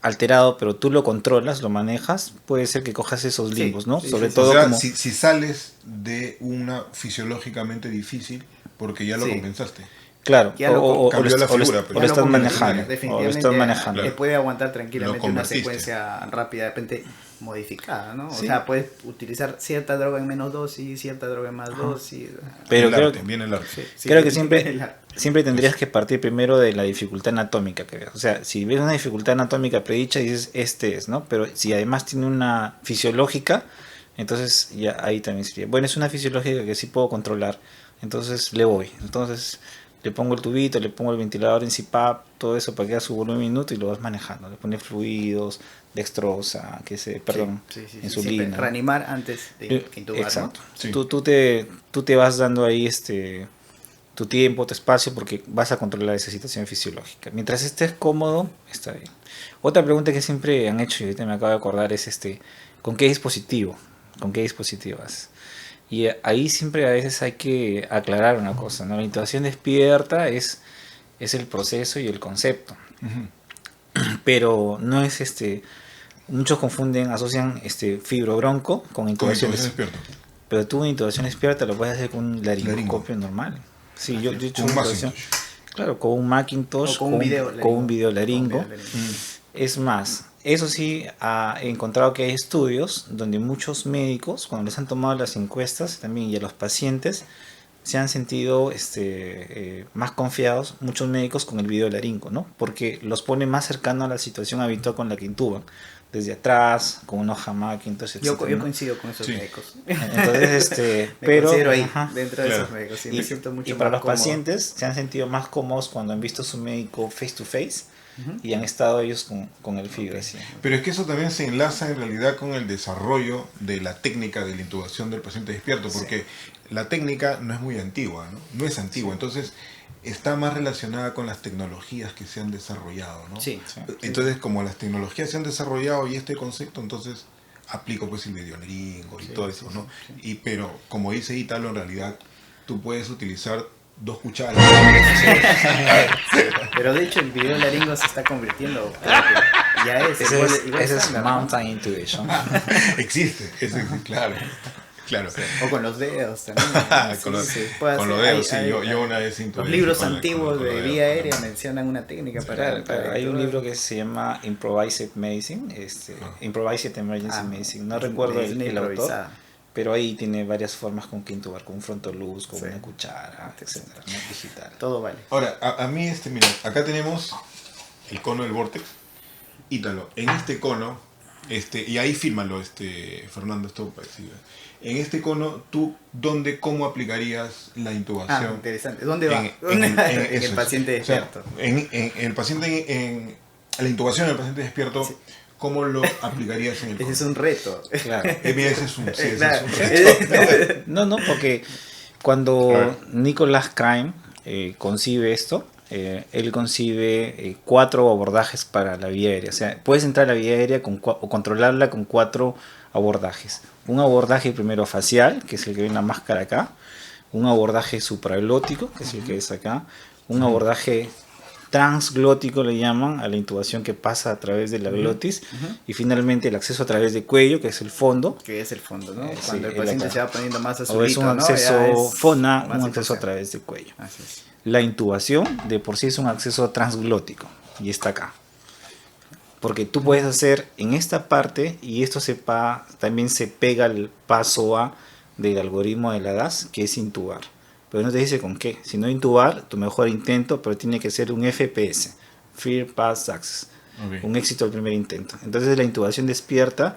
alterado, pero tú lo controlas, lo manejas, puede ser que cojas esos Sí, limbos, ¿no? sí, Sobre sí, todo O sea, como... si sales de una fisiológicamente difícil, porque ya lo Sí. compensaste. Claro, Ya lo cambió la figura, pues. o lo Ya estás convertiste, manejando, o lo definitivamente estás manejando. Claro. puede aguantar Lo tranquilamente una convertiste. secuencia rápida, de repente modificada, ¿no? Sí. O sea, puedes utilizar cierta droga en menos dosis, cierta droga en más dosis. Pero el creo, arte, viene el arte. Sí, sí, creo que el- siempre tendrías que partir primero de la dificultad anatómica que veas. O sea, si ves una dificultad anatómica predicha, dices, este es, ¿no? Pero si además tiene una fisiológica, entonces ya ahí también sería. Bueno, es una fisiológica que sí puedo controlar, entonces le voy. Entonces le pongo el tubito, le pongo el ventilador en CPAP, todo eso para que haga su volumen minuto y lo vas manejando. Le pones fluidos, dextrosa, perdón, Sí, sí, sí, insulina. siempre reanimar antes de que intubar, Exacto. ¿no? Sí. Tú te vas dando ahí tu tiempo, tu espacio, porque vas a controlar esa situación fisiológica. Mientras estés cómodo, está bien. Otra pregunta que siempre han hecho, y ahorita me acabo de acordar, es ¿con qué dispositivo? ¿Con qué dispositivo vas? Y ahí siempre a veces hay que aclarar una cosa, ¿no? La intubación despierta es el proceso y el concepto. Pero no es muchos confunden, asocian fibrobronco con Con intubación intubación despierta. despierto. Pero tú una intubación despierta lo puedes hacer con un laringoscopio normal. Sí, yo he hecho Con un una intubación, Macintosh. claro, con un Macintosh, O con un video con un video laringo. Con un video laringo. Es más, eso sí, he encontrado que hay estudios donde muchos médicos, cuando les han tomado las encuestas también y a los pacientes, se han sentido más confiados, muchos médicos, con el video laringo, ¿no? Porque los pone más cercano a la situación habitual con la que intuban. Desde atrás, con una hoja Macintosh, etc. Yo ¿no? coincido con esos Sí. médicos. Entonces, Me pero considero ahí, ajá. dentro de Claro. esos médicos. Sí, Y, me siento mucho y para más los cómodo. pacientes se han sentido más cómodos cuando han visto a su médico face to face y han estado ellos con el fibra así. Pero es que eso también se enlaza en realidad con el desarrollo de la técnica de la intubación del paciente despierto, porque la técnica no es muy antigua, ¿no? No es antigua, entonces está más relacionada con las tecnologías que se han desarrollado, ¿no? Sí. Entonces, como las tecnologías se han desarrollado y este concepto, entonces aplico pues el videolaringo y todo eso, ¿no? Y pero como dice Ítalo, en realidad tú puedes utilizar 2 cucharas. Pero de hecho el video laringo se está convirtiendo, creo que ya es. Ese igual- es, igual ese es estándar, ¿no? Mountain Intuition. Existe, claro. Claro. O con los dedos también. Con los- se puede con hacer. los dedos, sí, yo una vez intubé Los libros con antiguos los de dedos, vía con aérea los- mencionan una técnica Claro, para hay un intubar. libro que se llama Improvised Medicine, Improvised Emergency Medicine. No recuerdo el autor, improvisada. pero ahí tiene varias formas con que intubar, con un frontoluz, con Sí. una cuchara, etcétera, ¿no? Digital. Todo vale. Ahora, a mí, mira, acá tenemos el cono del Vortex. Ítalo, en este cono, y ahí fírmalo, Fernando, esto parecido. En este cono, ¿tú cómo aplicarías la Ah, intubación? interesante. ¿Dónde va? En eso el es. paciente O sea, despierto. en el paciente, en la intubación del paciente despierto, Sí. ¿cómo lo aplicarías en el Ese cono? es un reto. Claro. Mira, ese es un, sí, ese Claro. es un reto. No, porque A cuando ver. Nicholas Crime concibe esto, él concibe 4 abordajes para la vía aérea. O sea, puedes entrar a la vía aérea o controlarla con 4 abordajes. Un abordaje primero facial, que es el que ve en la máscara acá. Un abordaje supraglótico, que es el que ves acá. Un abordaje transglótico, le llaman a la intubación que pasa a través de la glotis. Y finalmente el acceso a través del cuello, que es el fondo. Que es el fondo, ¿no? Sí, Cuando el el paciente acá. se va poniendo más O es azulito, un ¿no? acceso Ya es fona, más un acceso a importante. través del cuello. Así es. La intubación de por sí es un acceso transglótico y está acá. Porque tú puedes hacer en esta parte, y esto también se pega al paso A del algoritmo de la DAS, que es intubar. Pero no te dice con qué. Si no intubar, tu mejor intento, pero tiene que ser un FPS, First Pass Access, Ok. un éxito al primer intento. Entonces la intubación despierta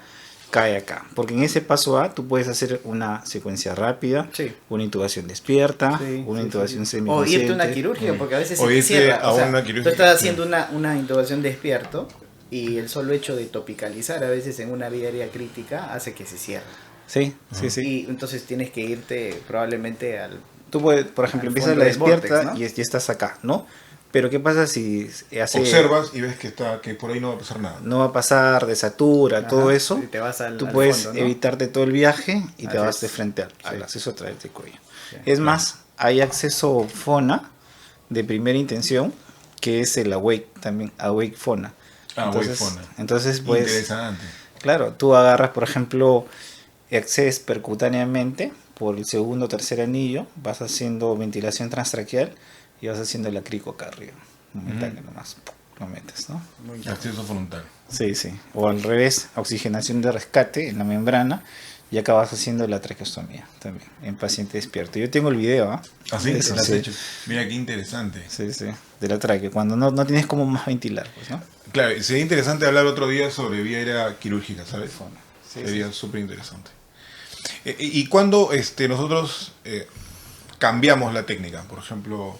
cae acá. Porque en ese paso A tú puedes hacer una secuencia rápida, Sí. una intubación despierta, Sí, una sí, intubación sí. O semiconsciente. irte a una quirúrgica, porque a veces O se te irte cierra. a O sea, una tú quirúrgica, estás sí. haciendo una intubación despierto y el solo hecho de topicalizar a veces en una vía aérea crítica hace que se cierre. Sí, sí, sí. Y entonces tienes que irte probablemente al... Tú puedes, por ejemplo, al empiezas fondo la del despierta vórtex, ¿no? y ya estás acá, ¿no? Pero ¿qué pasa si hace... Observas y ves que por ahí no va a pasar nada. No va a pasar, desatura, Ajá, todo eso. y te vas al, Tú al puedes fondo, ¿no? evitarte todo el viaje y te Así vas es. de frente al Sí. acceso a través del cuello. Sí. Es más, hay acceso FONA de primera intención que es el Awake también, Awake Fona. Entonces, pues, interesante. claro, tú agarras, por ejemplo, accedes percutáneamente por el segundo o tercer anillo, vas haciendo ventilación transtraqueal y vas haciendo el acrico acá arriba. Momentáneo nomás, lo metes, ¿no? Acceso frontal. Sí, sí. O al revés, oxigenación de rescate en la membrana y acabas haciendo la traqueostomía también en paciente despierto. Yo tengo el video, ¿ah? Así Eso, lo has sí. hecho. Mira qué interesante. Sí, sí, de la tráquea, cuando no tienes como más ventilar, pues, ¿no? Claro, sería interesante hablar otro día sobre vía aérea quirúrgica, ¿sabes? Sí, Sería súper interesante. ¿Y cuándo nosotros cambiamos la técnica? Por ejemplo,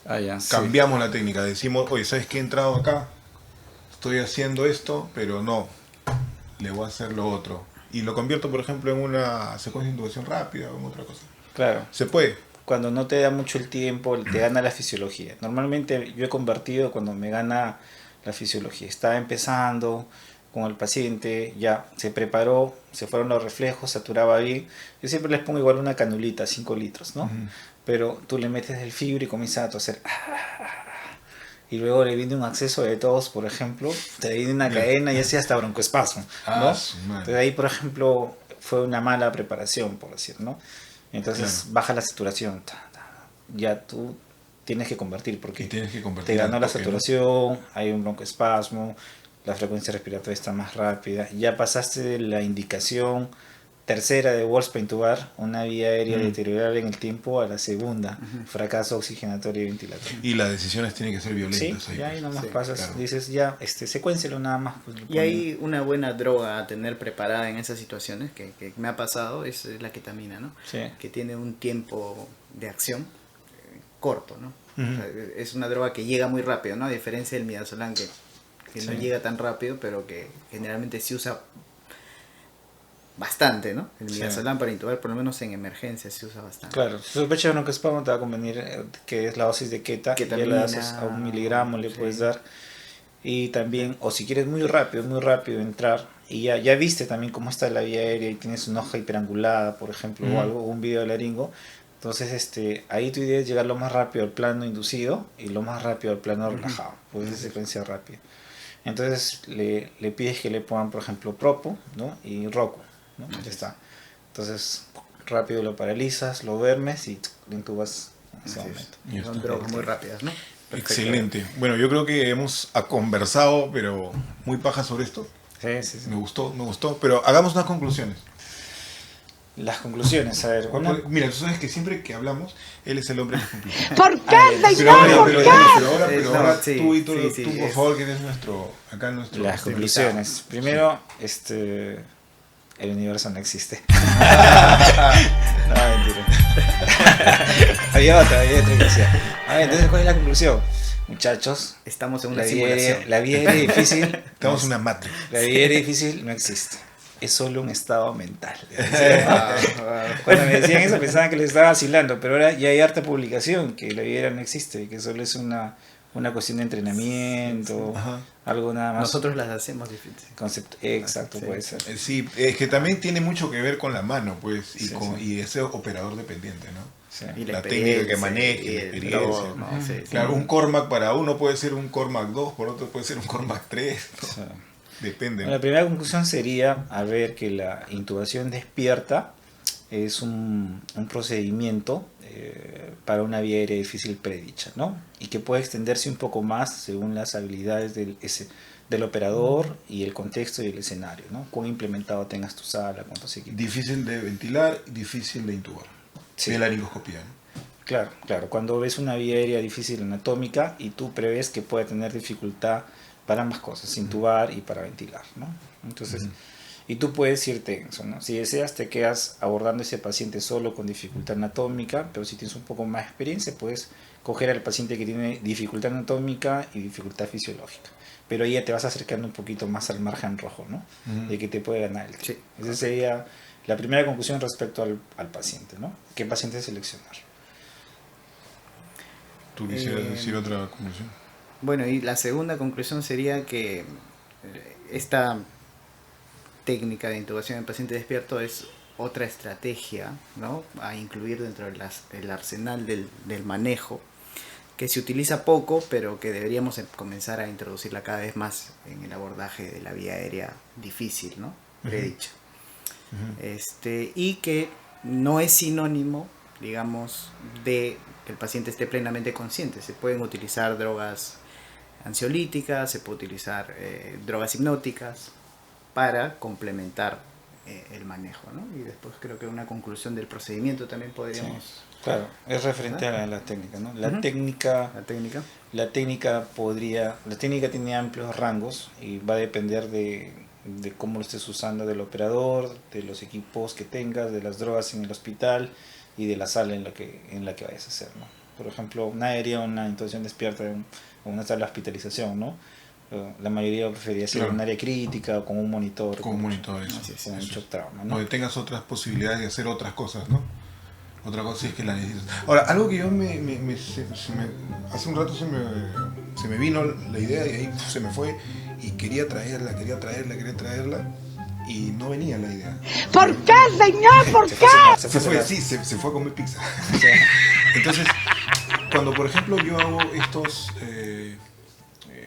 Ya, sí. cambiamos la técnica. Decimos, oye, ¿sabes qué? He entrado acá, estoy haciendo esto, pero no, le voy a hacer lo otro. Y lo convierto, por ejemplo, en una secuencia de intubación rápida o en otra cosa. Claro. ¿Se puede? Cuando no te da mucho el tiempo, te gana la fisiología. Normalmente yo he convertido cuando me gana la fisiología. Estaba empezando con el paciente, ya se preparó, se fueron los reflejos, saturaba bien. Yo siempre les pongo igual una canulita, 5 litros, ¿no? Pero tú le metes el fibro y comienza a toser. Y luego le viene un acceso de tos, por ejemplo, te viene una cadena y así hasta broncoespasmo, ¿no? Entonces ahí, por ejemplo, fue una mala preparación, por decir, ¿no? Entonces baja la saturación, ya tú tienes que convertir porque te ganó la saturación, ¿no? Hay un broncoespasmo, la frecuencia respiratoria está más rápida, ya pasaste de la indicación tercera de Walsh para intubar, una vía aérea deteriorada en el tiempo, a la segunda, fracaso oxigenatorio y ventilatorio. Y las decisiones tienen que ser violentas. Sí, ya ahí nomás sí, pasas, claro. Dices ya, secuéncialo nada más. Pues, Y hay una buena droga a tener preparada en esas situaciones que me ha pasado, es la ketamina, ¿no? Sí. Que tiene un tiempo de acción corto, ¿no? O sea, es una droga que llega muy rápido, ¿no? A diferencia del midazolam que no llega tan rápido, pero que generalmente se usa bastante, ¿no? El midazolam para intubar, por lo menos en emergencia, se usa bastante. Claro, si sospechas de broncoespasmo te va a convenir que es la dosis de ketamina, ya le das a 1 miligramo, le puedes dar. Y también, o si quieres muy rápido entrar, y ya viste también cómo está la vía aérea y tienes una hoja hiperangulada, por ejemplo, o algo, o un video de laringo, entonces ahí tu idea es llegar lo más rápido al plano inducido y lo más rápido al plano relajado, pues es secuencia rápida. Entonces le pides que le pongan, por ejemplo, propo, ¿no? Y roco, ¿no? Ya está. Entonces rápido lo paralizas, lo duermes y lo intubas en ese momento. Son drogas muy rápidas, ¿no? Perfecto. Excelente. Bueno, yo creo que hemos conversado, pero muy paja sobre esto. Sí. Me gustó, pero hagamos unas conclusiones. Las conclusiones, a ver. Mira, tú sabes que siempre que hablamos, él es el hombre de las conclusiones. ¿Por qué? Pero ahora sí, tú, por favor, que eres nuestro. Las conclusiones. Primero, el universo no existe. No, mentira. había otra que decía. A ver, entonces, ¿cuál es la conclusión? Muchachos, estamos en una simulación. La vida aérea difícil. Estamos en una matriz. La vida aérea difícil no existe. Es solo un estado mental. Cuando me decían eso pensaban que les estaba vacilando, pero ahora ya hay harta publicación que la vida aérea no existe, que solo es una cuestión de entrenamiento, algo nada más. Nosotros las hacemos difíciles. Exacto, puede ser. Sí, es que también tiene mucho que ver con la mano, pues, y, Sí, y ese operador dependiente, ¿no? Sí. Y La técnica que maneje, la experiencia. todo, ¿no? Sí, Claro, un Cormac para uno puede ser un Cormac 2, por otro puede ser un Cormac 3. ¿no? Sí. Depende. La primera conclusión sería a ver que la intubación despierta es un procedimiento para una vía aérea difícil predicha, ¿no? Y que puede extenderse un poco más según las habilidades del operador y el contexto y el escenario, ¿no? Cuán implementado tengas tu sala, cuántos equipos. Difícil de ventilar, difícil de intubar. Sí. De laringoscopía, ¿no? Claro. Cuando ves una vía aérea difícil anatómica y tú prevés que puede tener dificultad para ambas cosas, intubar y para ventilar, ¿no? Entonces, y tú puedes ir tenso, ¿no? Si deseas, te quedas abordando a ese paciente solo con dificultad anatómica, pero si tienes un poco más de experiencia, puedes coger al paciente que tiene dificultad anatómica y dificultad fisiológica. Pero ahí ya te vas acercando un poquito más al margen rojo, ¿no? De que te puede ganar el tiempo. Sí. Esa sería la primera conclusión respecto al paciente, ¿no? ¿Qué paciente seleccionar? ¿Tú quisieras decir otra conclusión? Bueno, y la segunda conclusión sería que esta técnica de intubación en paciente despierto es otra estrategia, ¿no?, a incluir dentro del arsenal del manejo que se utiliza poco, pero que deberíamos comenzar a introducirla cada vez más en el abordaje de la vía aérea difícil, ¿no? Predicha. Y que no es sinónimo, digamos, de que el paciente esté plenamente consciente. Se pueden utilizar drogas ansiolíticas, se puede utilizar drogas hipnóticas para complementar el manejo, ¿no? Y después creo que una conclusión del procedimiento también podríamos... Sí, claro, es referente a la técnica, ¿no? La Ujú. técnica... La técnica. La técnica tiene amplios rangos y va a depender de cómo lo estés usando, del operador, de los equipos que tengas, de las drogas en el hospital y de la sala en la que vayas a hacer, ¿no? Por ejemplo, una aérea, una intubación despierta o una sala de hospitalización, ¿no? La mayoría preferiría ser Claro. un área crítica, con un monitor. Con un monitor, eso. Así es, con un Eso. shock trauma, ¿no? Donde tengas otras posibilidades de hacer otras cosas, ¿no? Otra cosa es que la necesitas. Ahora, algo que yo hace un rato se me vino la idea y ahí se me fue y quería traerla y no venía la idea. ¿Por qué, señor? ¿Por qué? Se fue a comer pizza. Entonces, cuando por ejemplo yo hago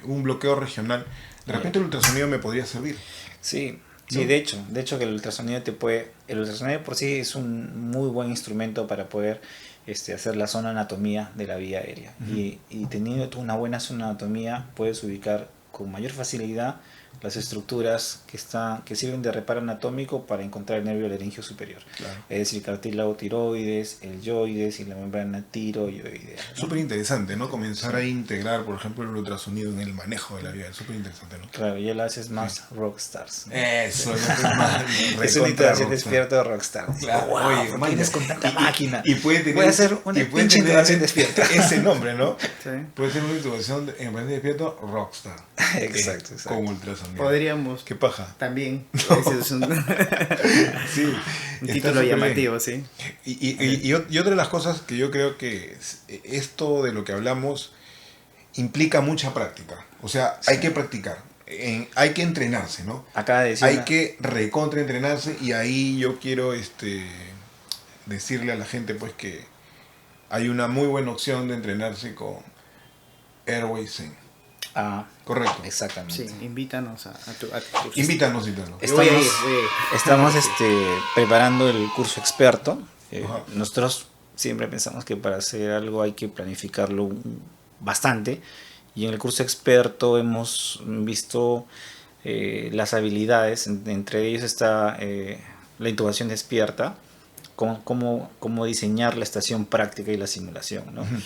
un bloqueo regional, de repente el ultrasonido me podría servir. Sí, ¿No? de hecho que el ultrasonido el ultrasonido por sí es un muy buen instrumento para poder hacer la zona anatomía de la vía aérea. Y teniendo tú una buena zona anatomía puedes ubicar con mayor facilidad las estructuras que sirven de reparo anatómico para encontrar el nervio laringio superior. Claro. Es decir, cartílago tiroides, el yoides y la membrana tiroyoidea, ¿no? Súper interesante, ¿no? Comenzar a integrar, por ejemplo, el ultrasonido en el manejo de la vía. Súper interesante, ¿no? Claro, ya lo haces más rockstars, ¿no? Eso, es más Es una intubación despierta de rockstar. Claro, Wow, oye, ¿por qué imagínate. vienes con tanta máquina? Y puede tener, Voy a hacer una pinche intubación despierta. Ese nombre, ¿no? Sí. Puede ser una intubación en vez de despierto, rockstar. Exacto. Con ultrasonido. Podríamos Qué paja. también. Ese es un Sí. un Está título súper bien. llamativo, sí. Y otra de las cosas que yo creo que esto de lo que hablamos implica mucha práctica. O sea, hay que practicar. Hay que entrenarse, ¿no? Acaba de decir Hay que recontra entrenarse y ahí yo quiero decirle a la gente pues que hay una muy buena opción de entrenarse con Airway Zen. Correcto. Exactamente. Sí, invítanos a tu curso. Invítanos. Yo voy a ir. Estamos preparando el curso experto. Ajá. Nosotros siempre pensamos que para hacer algo hay que planificarlo bastante. Y en el curso experto hemos visto las habilidades. Entre ellos está la intubación despierta, cómo diseñar la estación práctica y la simulación, ¿no? Ujú.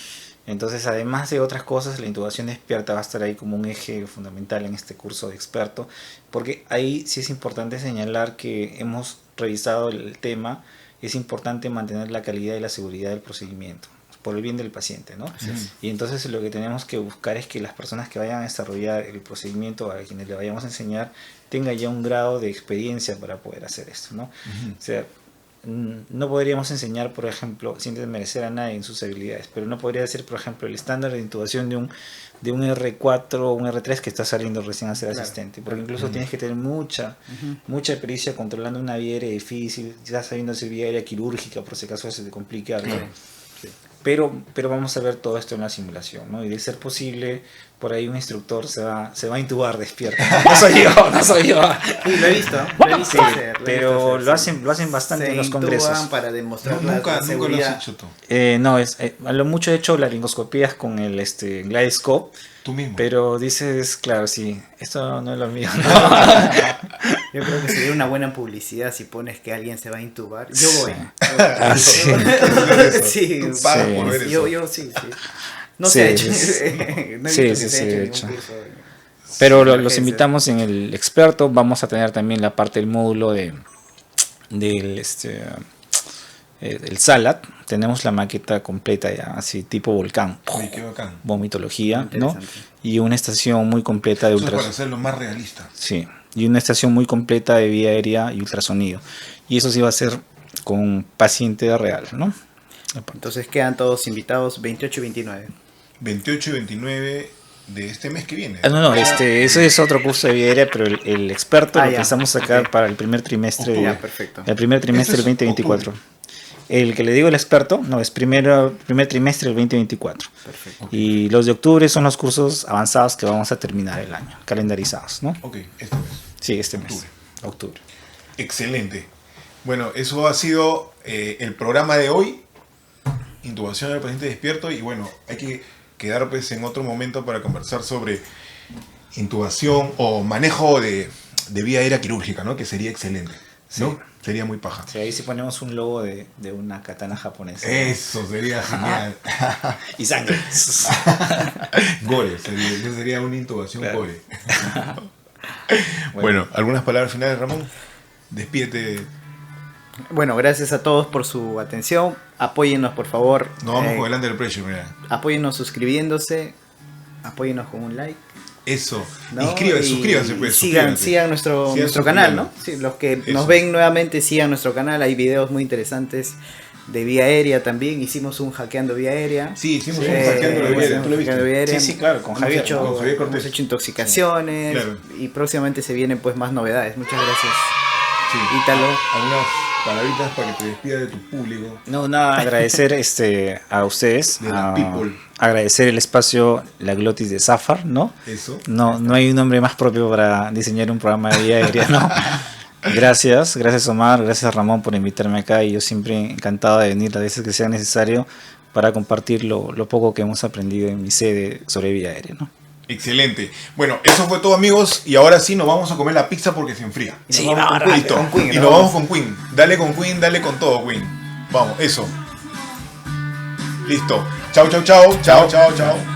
Entonces, además de otras cosas, la intubación despierta va a estar ahí como un eje fundamental en este curso de experto, porque ahí sí es importante señalar que hemos revisado el tema, es importante mantener la calidad y la seguridad del procedimiento, por el bien del paciente, ¿no? Y entonces lo que tenemos que buscar es que las personas que vayan a desarrollar el procedimiento, a quienes le vayamos a enseñar, tengan ya un grado de experiencia para poder hacer esto, ¿no? O sea, no podríamos enseñar, por ejemplo, sin desmerecer a nadie en sus habilidades, pero no podría ser, por ejemplo, el estándar de intubación de un R4 o un R3 que está saliendo recién a ser asistente, porque incluso tienes que tener mucha pericia controlando una vía aérea difícil, ya sabiendo hacer vía aérea quirúrgica, por si acaso se te complica algo. Pero vamos a ver todo esto en la simulación, ¿no? Y de ser posible, por ahí un instructor se va a intubar despierto. No soy yo. Sí, lo he visto. Sí, pero lo hacen bastante en los congresos. Para demostrar Nunca la lo seguridad. has hecho tú. No, a lo mucho he hecho laringoscopías con el Glidescope, Tú mismo. pero dices, claro, sí, esto no es lo mío. Yo creo que sería una buena publicidad si pones que alguien se va a intubar. Yo voy. Ah, sí. Sí, Tú pagas sí. por ver yo, eso. yo sí. No Sí, se ha hecho. sí. No he Sí, visto que sí, se sí, haya de hecho hecho. ningún curso. Pero los Emergencia. invitamos en el experto. Vamos a tener también la parte del módulo del el SALAT. Tenemos la maqueta completa ya, así tipo volcán. Uy, qué bacán. Vomitología, ¿no? Interesante. Y una estación muy completa de Eso es para ultrasonido. hacerlo más realista. Sí, y una estación muy completa de vía aérea y ultrasonido. Y eso sí va a ser con paciente real, ¿no? Entonces quedan todos invitados 28 y 29. 28 y 29 de este mes que viene. No, ese es otro curso de vía aérea, pero el experto lo ya, pensamos sacar ok. para el primer trimestre, Ya, perfecto. el primer trimestre del Este es 2024. El que le digo el experto, no, es primer trimestre del 2024. Perfecto. Y los de octubre son los cursos avanzados que vamos a terminar el año, calendarizados, ¿no? Ok, este mes. Sí, este mes. Octubre. Octubre. Excelente. Bueno, eso ha sido el programa de hoy. Intubación del paciente despierto. Y bueno, hay que quedar pues en otro momento para conversar sobre intubación o manejo de vía aérea quirúrgica, ¿no? Que sería excelente, ¿no? Sí. Sería muy paja. Sí, ahí sí ponemos un logo de una katana japonesa. Eso sería genial. Y sangre. Gore, eso sería una intubación Claro. gore. Bueno, ¿algunas palabras finales, Ramón? Despídete. Bueno, gracias a todos por su atención. Apóyennos, por favor. Nos vamos con el Under Pressure, mira. Apóyennos suscribiéndose. Apóyennos con un like. Eso. ¿no? Suscríbanse, pues. Sigan suscríbanse. nuestro Sigan canal, ¿no? suscribiendo. Sí, los que Eso. nos ven nuevamente, sigan nuestro canal. Hay videos muy interesantes de vía aérea también. Hicimos un hackeando vía aérea. Sí, hicimos un hackeando la vía aérea. ¿Tú lo viste? Hackeando vía aérea. Sí, sí, claro, con Hemos Javier, hecho- con Javier Cortés. Hemos hecho intoxicaciones. Sí, claro. Y próximamente se vienen pues más novedades. Muchas gracias, Sí. Ítalo. Algunas palabritas para que te despidas de tu público. No, nada, agradecer a ustedes, De la people. agradecer el espacio La Glotis de Zafar, ¿no? Eso. No hay un nombre más propio para diseñar un programa de vía aérea, ¿no? Gracias Omar, gracias Ramón por invitarme acá y yo siempre encantado de venir las veces que sea necesario para compartir lo poco que hemos aprendido en mi sede sobre vía aérea, ¿no? Excelente. Bueno, eso fue todo, amigos. Y ahora sí nos vamos a comer la pizza porque se enfría. Y nos Sí, vamos vamos, con Queen, Listo. con Queen, Y ¿no? nos vamos con Queen. Dale con Queen, dale con todo, Queen. Vamos, eso. Listo. Chao, chao, chao. Chao, chao, chao.